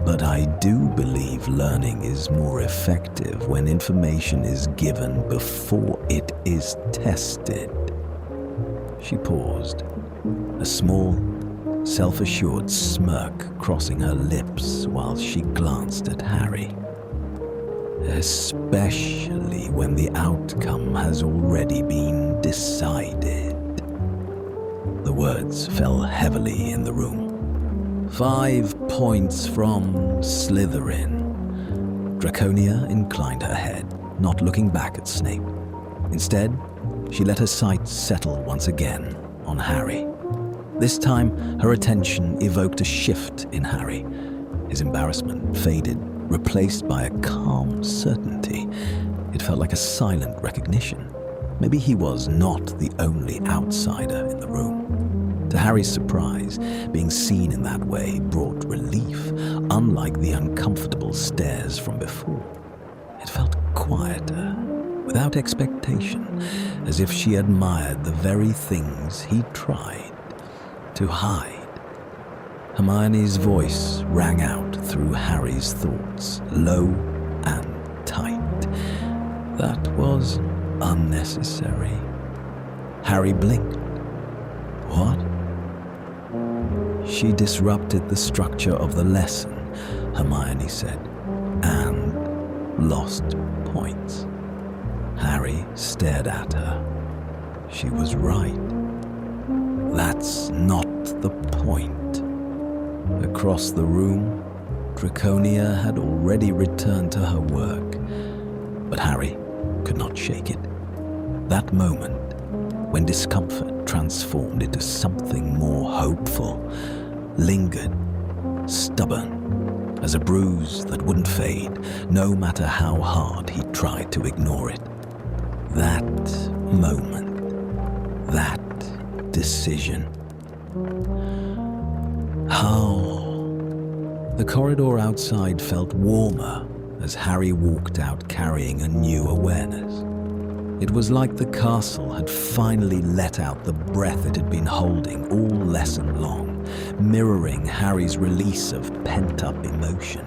But I do believe learning is more effective when information is given before it is tested." She paused, a small, self-assured smirk crossing her lips while she glanced at Harry. "Especially when the outcome has already been decided." The words fell heavily in the room. 5 points from Slytherin. Draconia inclined her head, not looking back at Snape. Instead, she let her sights settle once again on Harry. This time, her attention evoked a shift in Harry. His embarrassment faded, replaced by a calm certainty. It felt like a silent recognition. Maybe he was not the only outsider in the room. To Harry's surprise, being seen in that way brought relief, unlike the uncomfortable stares from before. It felt quieter, without expectation, as if she admired the very things he tried to hide. Hermione's voice rang out through Harry's thoughts, low and tight. That was unnecessary. Harry blinked. What? She disrupted the structure of the lesson, Hermione said, and lost points. Harry stared at her. She was right. That's not the point. Across the room, Draconia had already returned to her work, but Harry could not shake it. That moment, when discomfort transformed into something more hopeful, lingered, stubborn, as a bruise that wouldn't fade, no matter how hard he tried to ignore it. That moment, that decision. The corridor outside felt warmer as Harry walked out carrying a new awareness. It was like the castle had finally let out the breath it had been holding all lesson long, mirroring Harry's release of pent-up emotion.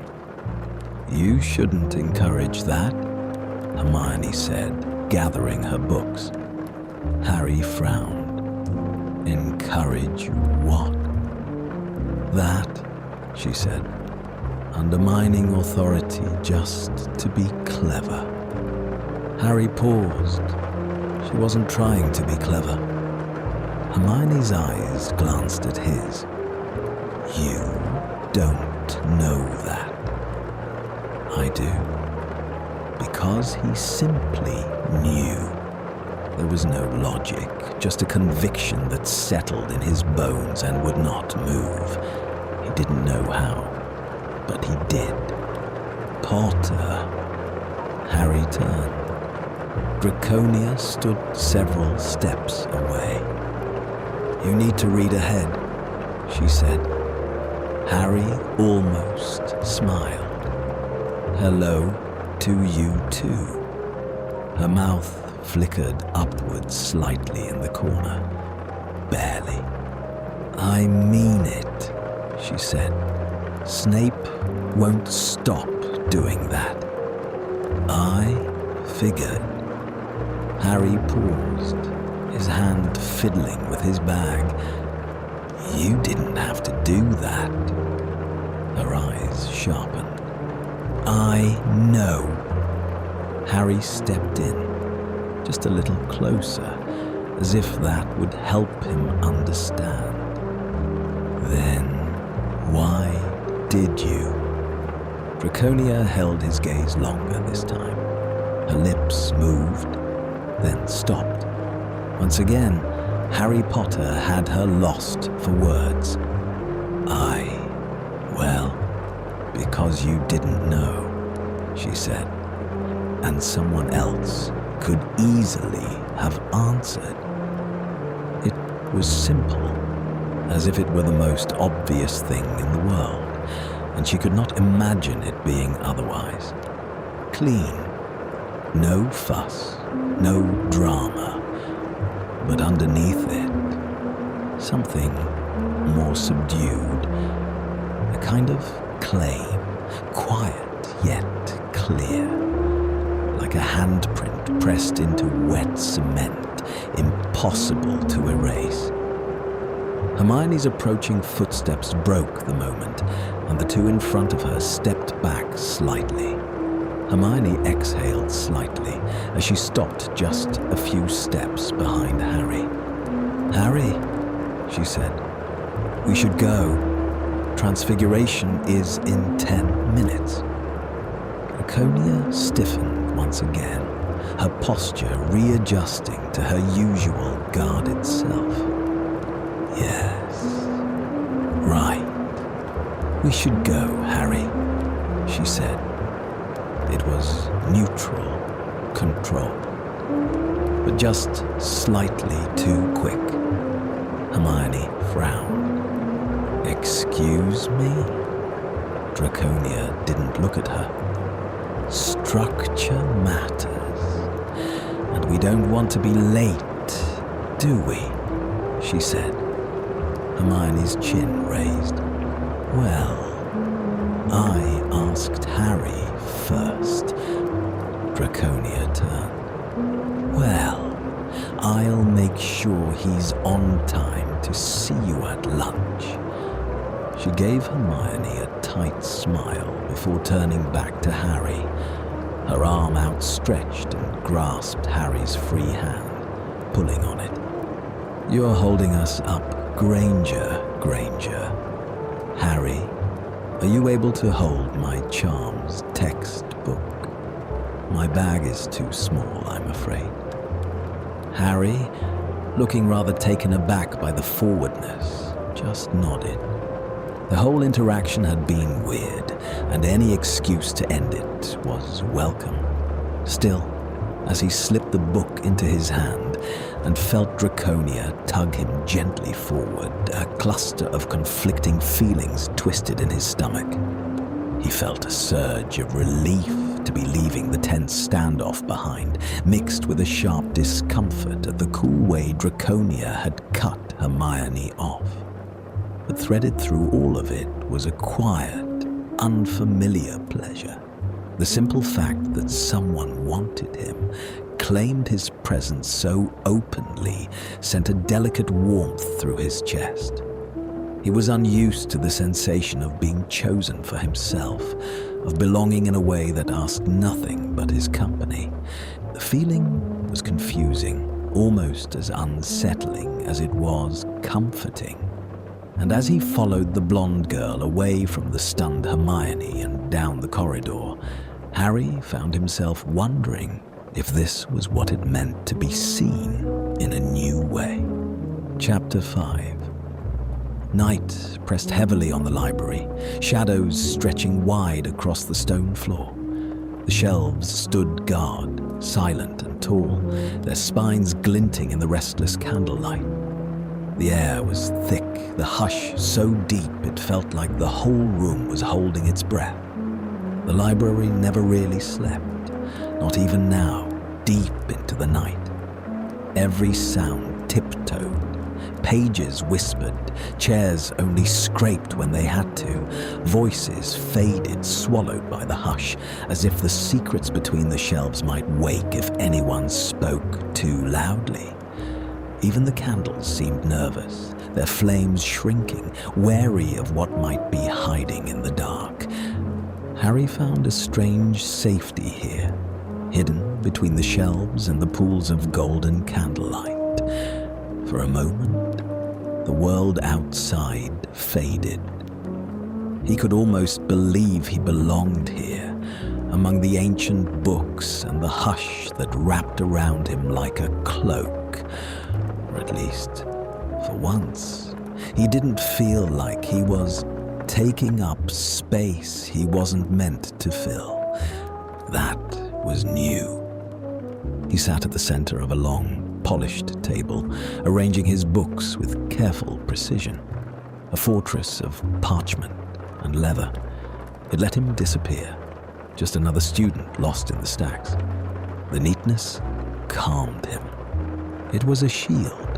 "You shouldn't encourage that," Hermione said, gathering her books. Harry frowned. "Encourage what?" "That," she said, "undermining authority just to be clever." Harry paused. She wasn't trying to be clever. Hermione's eyes glanced at his. "You don't know that." "I do." Because he simply knew. There was no logic, just a conviction that settled in his bones and would not move. He didn't know how, but he did. "Potter." Harry turned. Draconia stood several steps away. "You need to read ahead," she said. Harry almost smiled. "Hello to you too." Her mouth flickered upwards slightly in the corner. Barely. "I mean it," she said. "Snape won't stop doing that. I figured." Harry paused, his hand fiddling with his bag. "You didn't have to do that." Her eyes sharpened. "I know." Harry stepped in, just a little closer, as if that would help him understand. "Then why did you?" Draconia held his gaze longer this time. Her lips moved, then stopped. Once again, Harry Potter had her lost for words. Well, because you didn't know," she said, "and someone else could easily have answered." It was simple, as if it were the most obvious thing in the world, and she could not imagine it being otherwise. Clean. No fuss, no drama. But underneath it, something more subdued. A kind of claim, quiet yet clear. Like a handprint pressed into wet cement, impossible to erase. Hermione's approaching footsteps broke the moment, and the two in front of her stepped back slightly. Hermione exhaled slightly as she stopped just a few steps behind Harry. "Harry," she said, "we should go. Transfiguration is in 10 minutes. Draconia stiffened once again, her posture readjusting to her usual guarded self. "Yes, right. We should go, Harry," she said. It was neutral, controlled, but just slightly too quick. Hermione frowned. "Excuse me?" Draconia didn't look at her. "Structure matters, and we don't want to be late, do we?" she said. Hermione's chin raised. "Well, I asked Harry first." Draconia turned. "Well, I'll make sure he's on time to see you at lunch." She gave Hermione a tight smile before turning back to Harry, her arm outstretched and grasped Harry's free hand, pulling on it. "You're holding us up, Granger. Harry, are you able to hold my charms textbook? My bag is too small, I'm afraid." Harry, looking rather taken aback by the forwardness, just nodded. The whole interaction had been weird, and any excuse to end it was welcome. Still, as he slipped the book into his hand and felt Draconia tug him gently forward, a cluster of conflicting feelings twisted in his stomach. He felt a surge of relief to be leaving the tense standoff behind, mixed with a sharp discomfort at the cool way Draconia had cut Hermione off. But threaded through all of it was a quiet, unfamiliar pleasure. The simple fact that someone wanted him, claimed his presence so openly, sent a delicate warmth through his chest. He was unused to the sensation of being chosen for himself, of belonging in a way that asked nothing but his company. The feeling was confusing, almost as unsettling as it was comforting. And as he followed the blonde girl away from the stunned Hermione and down the corridor, Harry found himself wondering if this was what it meant to be seen in a new way. Chapter 5. Night pressed heavily on the library, shadows stretching wide across the stone floor. The shelves stood guard, silent and tall, their spines glinting in the restless candlelight. The air was thick, the hush so deep it felt like the whole room was holding its breath. The library never really slept, not even now, deep into the night. Every sound tiptoed, pages whispered, chairs only scraped when they had to, voices faded, swallowed by the hush, as if the secrets between the shelves might wake if anyone spoke too loudly. Even the candles seemed nervous, their flames shrinking, wary of what might be hiding in the dark. Harry found a strange safety here, hidden between the shelves and the pools of golden candlelight. For a moment, the world outside faded. He could almost believe he belonged here, among the ancient books and the hush that wrapped around him like a cloak. Or at least, for once, he didn't feel like he was taking up space he wasn't meant to fill. That was new. He sat at the center of a long, polished table, arranging his books with careful precision. A fortress of parchment and leather. It let him disappear, just another student lost in the stacks. The neatness calmed him. It was a shield,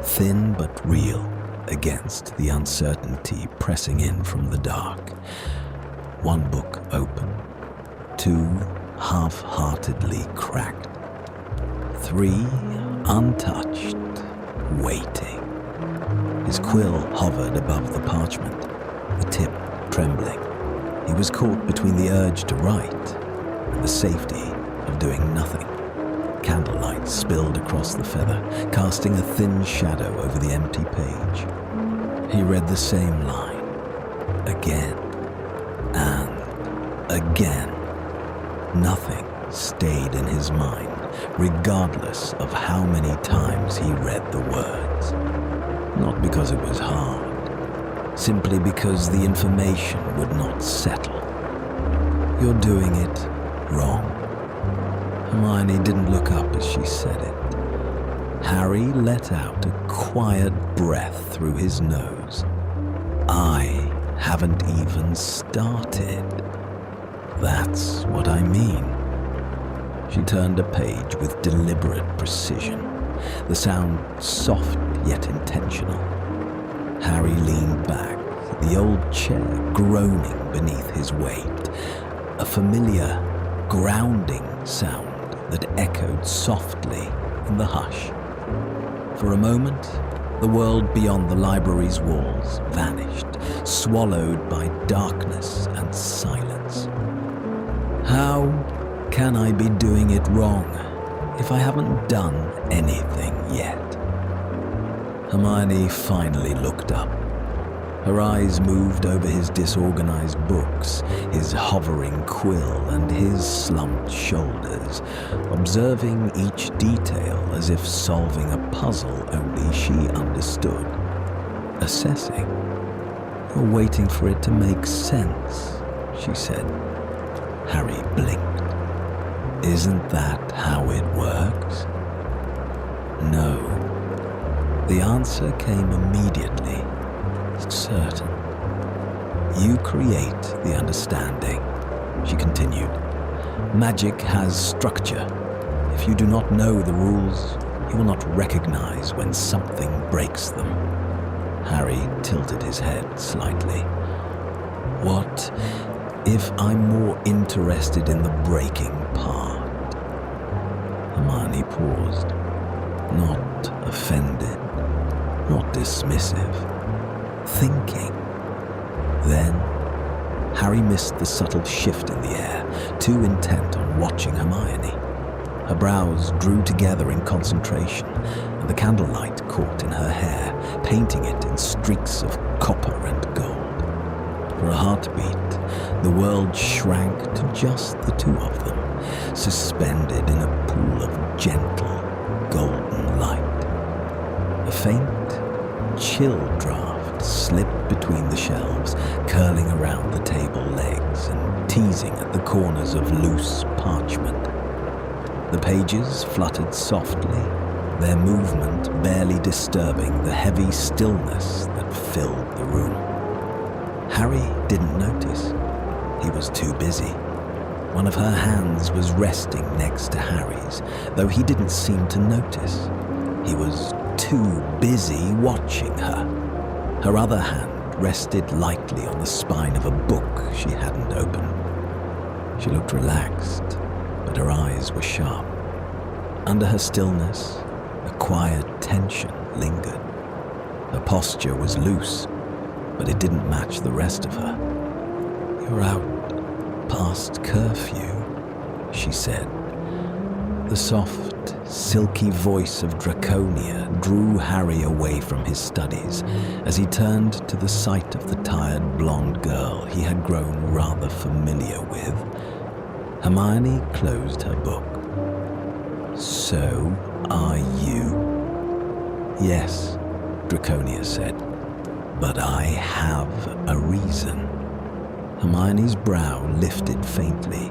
thin but real, against the uncertainty pressing in from the dark. One book open, two half-heartedly cracked, three untouched, waiting. His quill hovered above the parchment, the tip trembling. He was caught between the urge to write and the safety of doing nothing. Candlelight spilled across the feather, casting a thin shadow over the empty page. He read the same line, again and again. Nothing stayed in his mind, regardless of how many times he read the words. Not because it was hard, simply because the information would not settle. You're doing it wrong. Hermione didn't look up as she said it. Harry let out a quiet breath through his nose. I haven't even started. That's what I mean. She turned a page with deliberate precision, the sound soft yet intentional. Harry leaned back, the old chair groaning beneath his weight, a familiar, grounding sound that echoed softly in the hush. For a moment, the world beyond the library's walls vanished, swallowed by darkness and silence. How can I be doing it wrong if I haven't done anything yet? Hermione finally looked up. Her eyes moved over his disorganized books, his hovering quill and his slumped shoulders, observing each detail as if solving a puzzle only she understood. Assessing. You're waiting for it to make sense, she said. Harry blinked. Isn't that how it works? No. The answer came immediately. Certain. You create the understanding, she continued. Magic has structure. If you do not know the rules, you will not recognize when something breaks them. Harry tilted his head slightly. What if I'm more interested in the breaking part? Hermione paused, not offended, not dismissive. Thinking. Then, Harry missed the subtle shift in the air, too intent on watching Hermione. Her brows drew together in concentration, and the candlelight caught in her hair, painting it in streaks of copper and gold. For a heartbeat, the world shrank to just the two of them, suspended in a pool of gentle, golden light. A faint, chill draft slipped between the shelves, curling around the table legs and teasing at the corners of loose parchment. The pages fluttered softly, their movement barely disturbing the heavy stillness that filled the room. Harry didn't notice. He was too busy. One of her hands was resting next to Harry's, though he didn't seem to notice. He was too busy watching her. Her other hand rested lightly on the spine of a book she hadn't opened. She looked relaxed, but her eyes were sharp. Under her stillness, a quiet tension lingered. Her posture was loose, but it didn't match the rest of her. "You're out past curfew," she said. The soft, silky voice of Draconia drew Harry away from his studies as he turned to the sight of the tired blonde girl he had grown rather familiar with. Hermione closed her book. "So are you?" "Yes," Draconia said, "but I have a reason." Hermione's brow lifted faintly.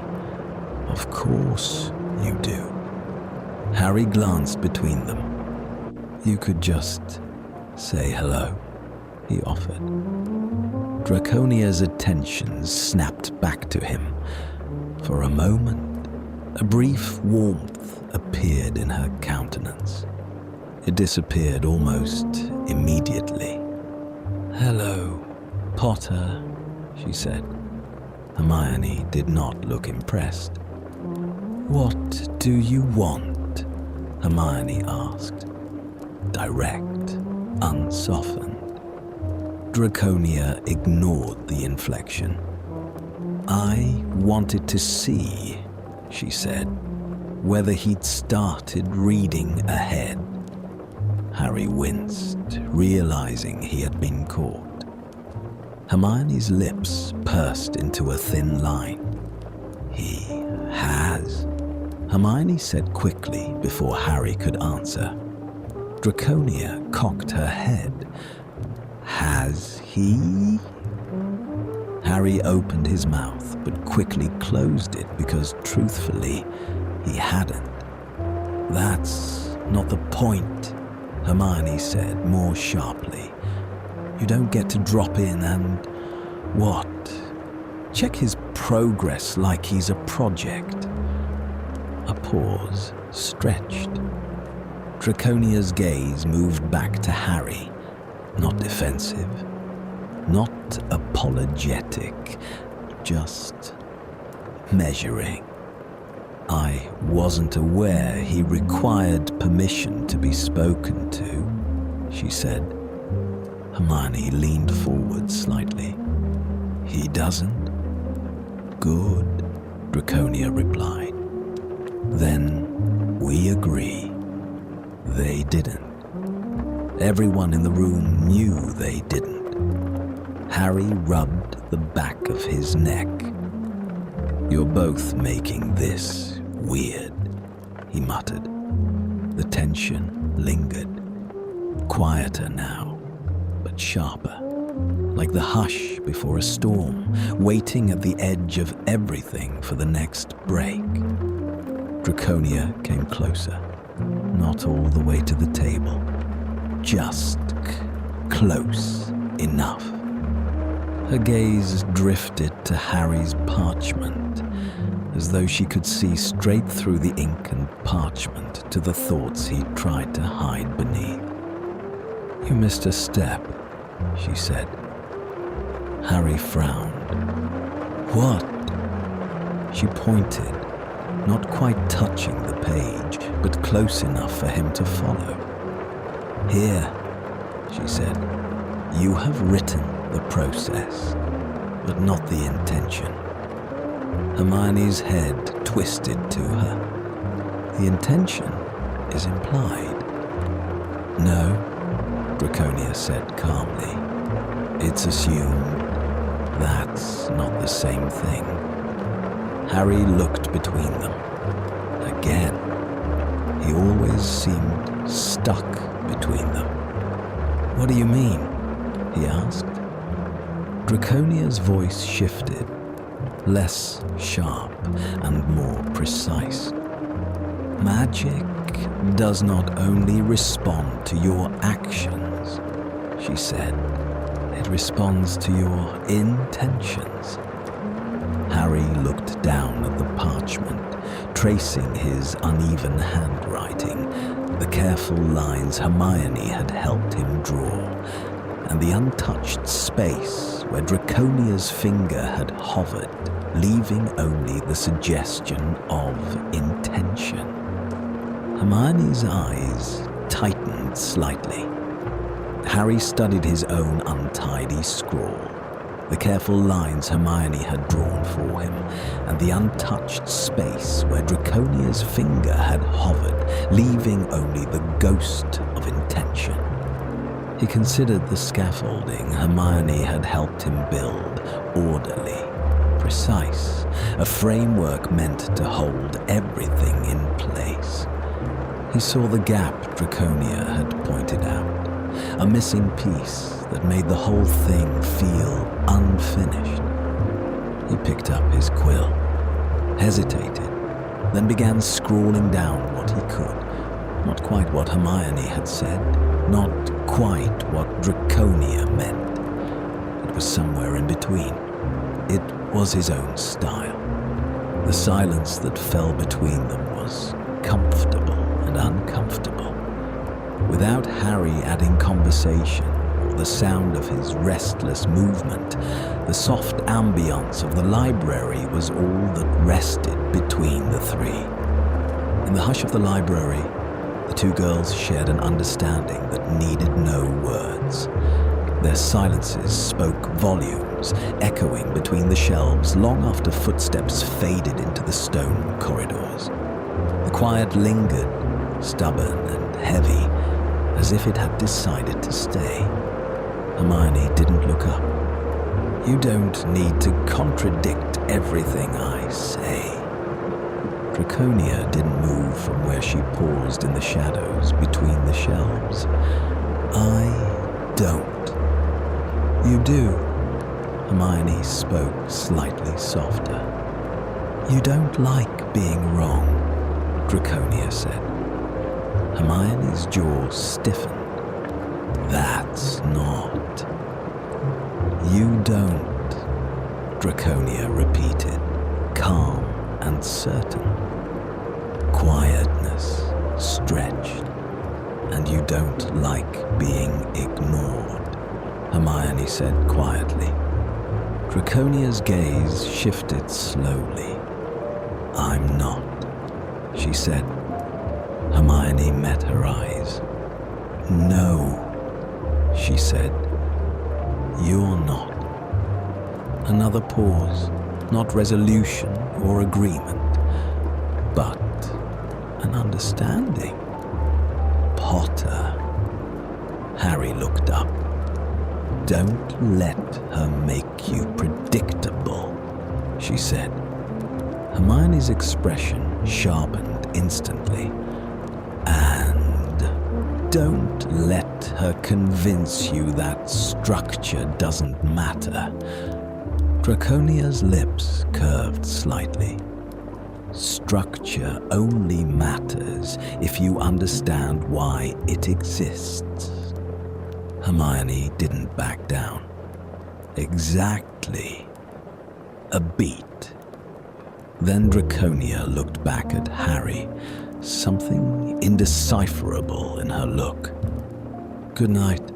"Of course you do." Harry glanced between them. "You could just say hello," he offered. Draconia's attention snapped back to him. For a moment, a brief warmth appeared in her countenance. It disappeared almost immediately. "Hello, Potter," she said. Hermione did not look impressed. "What do you want?" Hermione asked. Direct, unsoftened. Draconia ignored the inflection. "I wanted to see," she said, "whether he'd started reading ahead." Harry winced, realizing he had been caught. Hermione's lips pursed into a thin line. "He has," Hermione said quickly before Harry could answer. Draconia cocked her head. "Has he?" Harry opened his mouth but quickly closed it because, truthfully, he hadn't. "That's not the point," Hermione said more sharply. "You don't get to drop in and, what, check his progress like he's a project." A pause stretched. Draconia's gaze moved back to Harry, not defensive, not apologetic, just measuring. "I wasn't aware he required permission to be spoken to," she said. Hermione leaned forward slightly. "He doesn't?" "Good," Draconia replied. "Then we agree. They didn't." Everyone in the room knew they didn't. Harry rubbed the back of his neck. "You're both making this weird," he muttered. The tension lingered. Quieter now, but sharper, like the hush before a storm, waiting at the edge of everything for the next break. Draconia came closer, not all the way to the table, just close enough. Her gaze drifted to Harry's parchment, as though she could see straight through the ink and parchment to the thoughts he tried to hide beneath. "You missed a step," she said. Harry frowned. "What?" She pointed, not quite touching the page, but close enough for him to follow. "Here," she said. "You have written the process, but not the intention." Hermione's head twisted to her. "The intention is implied." "No," Draconia said calmly. "It's assumed. That's not the same thing." Harry looked between them. Again, he always seemed stuck between them. "What do you mean?" he asked. Draconia's voice shifted, less sharp and more precise. "Magic does not only respond to your actions," she said. "It responds to your intentions." Harry looked down at the parchment, tracing his uneven handwriting, the careful lines Hermione had helped him draw, and the untouched space where Draconia's finger had hovered, leaving only the suggestion of intention. Hermione's eyes tightened slightly. Harry studied his own untidy scrawl, the careful lines Hermione had drawn for him, and the untouched space where Draconia's finger had hovered, leaving only the ghost of intention. He considered the scaffolding Hermione had helped him build orderly, precise, a framework meant to hold everything in place. He saw the gap Draconia had pointed out, a missing piece that made the whole thing feel unfinished. He picked up his quill, hesitated, then began scrawling down what he could. Not quite what Hermione had said, not quite what Draconia meant. It was somewhere in between. It was his own style. The silence that fell between them was comfortable and uncomfortable. Without Harry adding conversation or the sound of his restless movement, the soft ambience of the library was all that rested between the three. In the hush of the library, the two girls shared an understanding that needed no words. Their silences spoke volumes, echoing between the shelves long after footsteps faded into the stone corridors. The quiet lingered, stubborn and heavy, as if it had decided to stay. Hermione didn't look up. "You don't need to contradict everything I say." Draconia didn't move from where she paused in the shadows between the shelves. "I don't." "You do." Hermione spoke slightly softer. "You don't like being wrong," Draconia said. Hermione's jaw stiffened. "That's not." "You don't," Draconia repeated, calm and certain. Quietness stretched. "And you don't like being ignored," Hermione said quietly. Draconia's gaze shifted slowly. "I'm not," she said. Hermione met her eyes. "No," she said. "You're not." Another pause, not resolution or agreement, but an understanding. "Potter." Harry looked up. "Don't let her make you predictable," she said. Hermione's expression sharpened instantly. "And don't let her convince you that structure doesn't matter." Draconia's lips curved slightly. "Structure only matters if you understand why it exists." Hermione didn't back down. "Exactly." A beat. Then Draconia looked back at Harry, something indecipherable in her look. "Good night."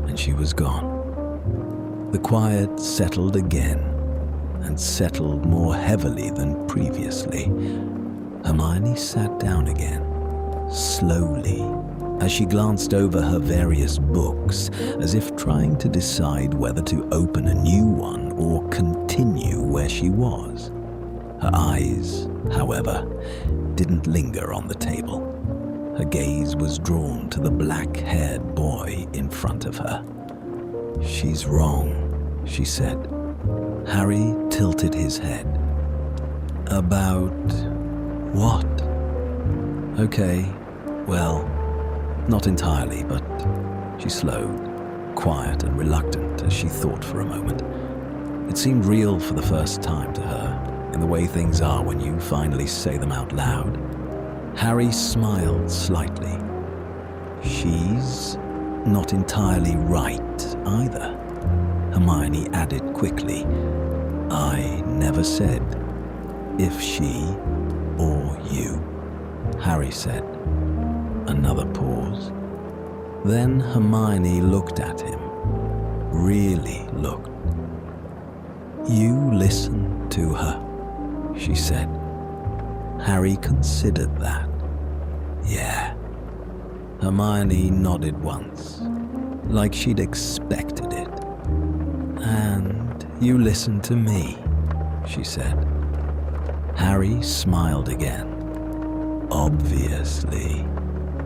And she was gone. The quiet settled again, and settled more heavily than previously. Hermione sat down again, slowly, as she glanced over her various books, as if trying to decide whether to open a new one or continue where she was. Her eyes, however, didn't linger on the table. Her gaze was drawn to the black-haired boy in front of her. "She's wrong," she said. Harry tilted his head. "About what?" "Okay, well, not entirely, but..." She slowed, quiet and reluctant as she thought for a moment. It seemed real for the first time to her, in the way things are when you finally say them out loud. Harry smiled slightly. "She's not entirely right either," Hermione added quickly. "I never said if she or you," Harry said. Another pause. Then Hermione looked at him. Really looked. "You listen to her," she said. Harry considered that. "Yeah." Hermione nodded once, like she'd expected it. "And you listen to me," she said. Harry smiled again. "Obviously."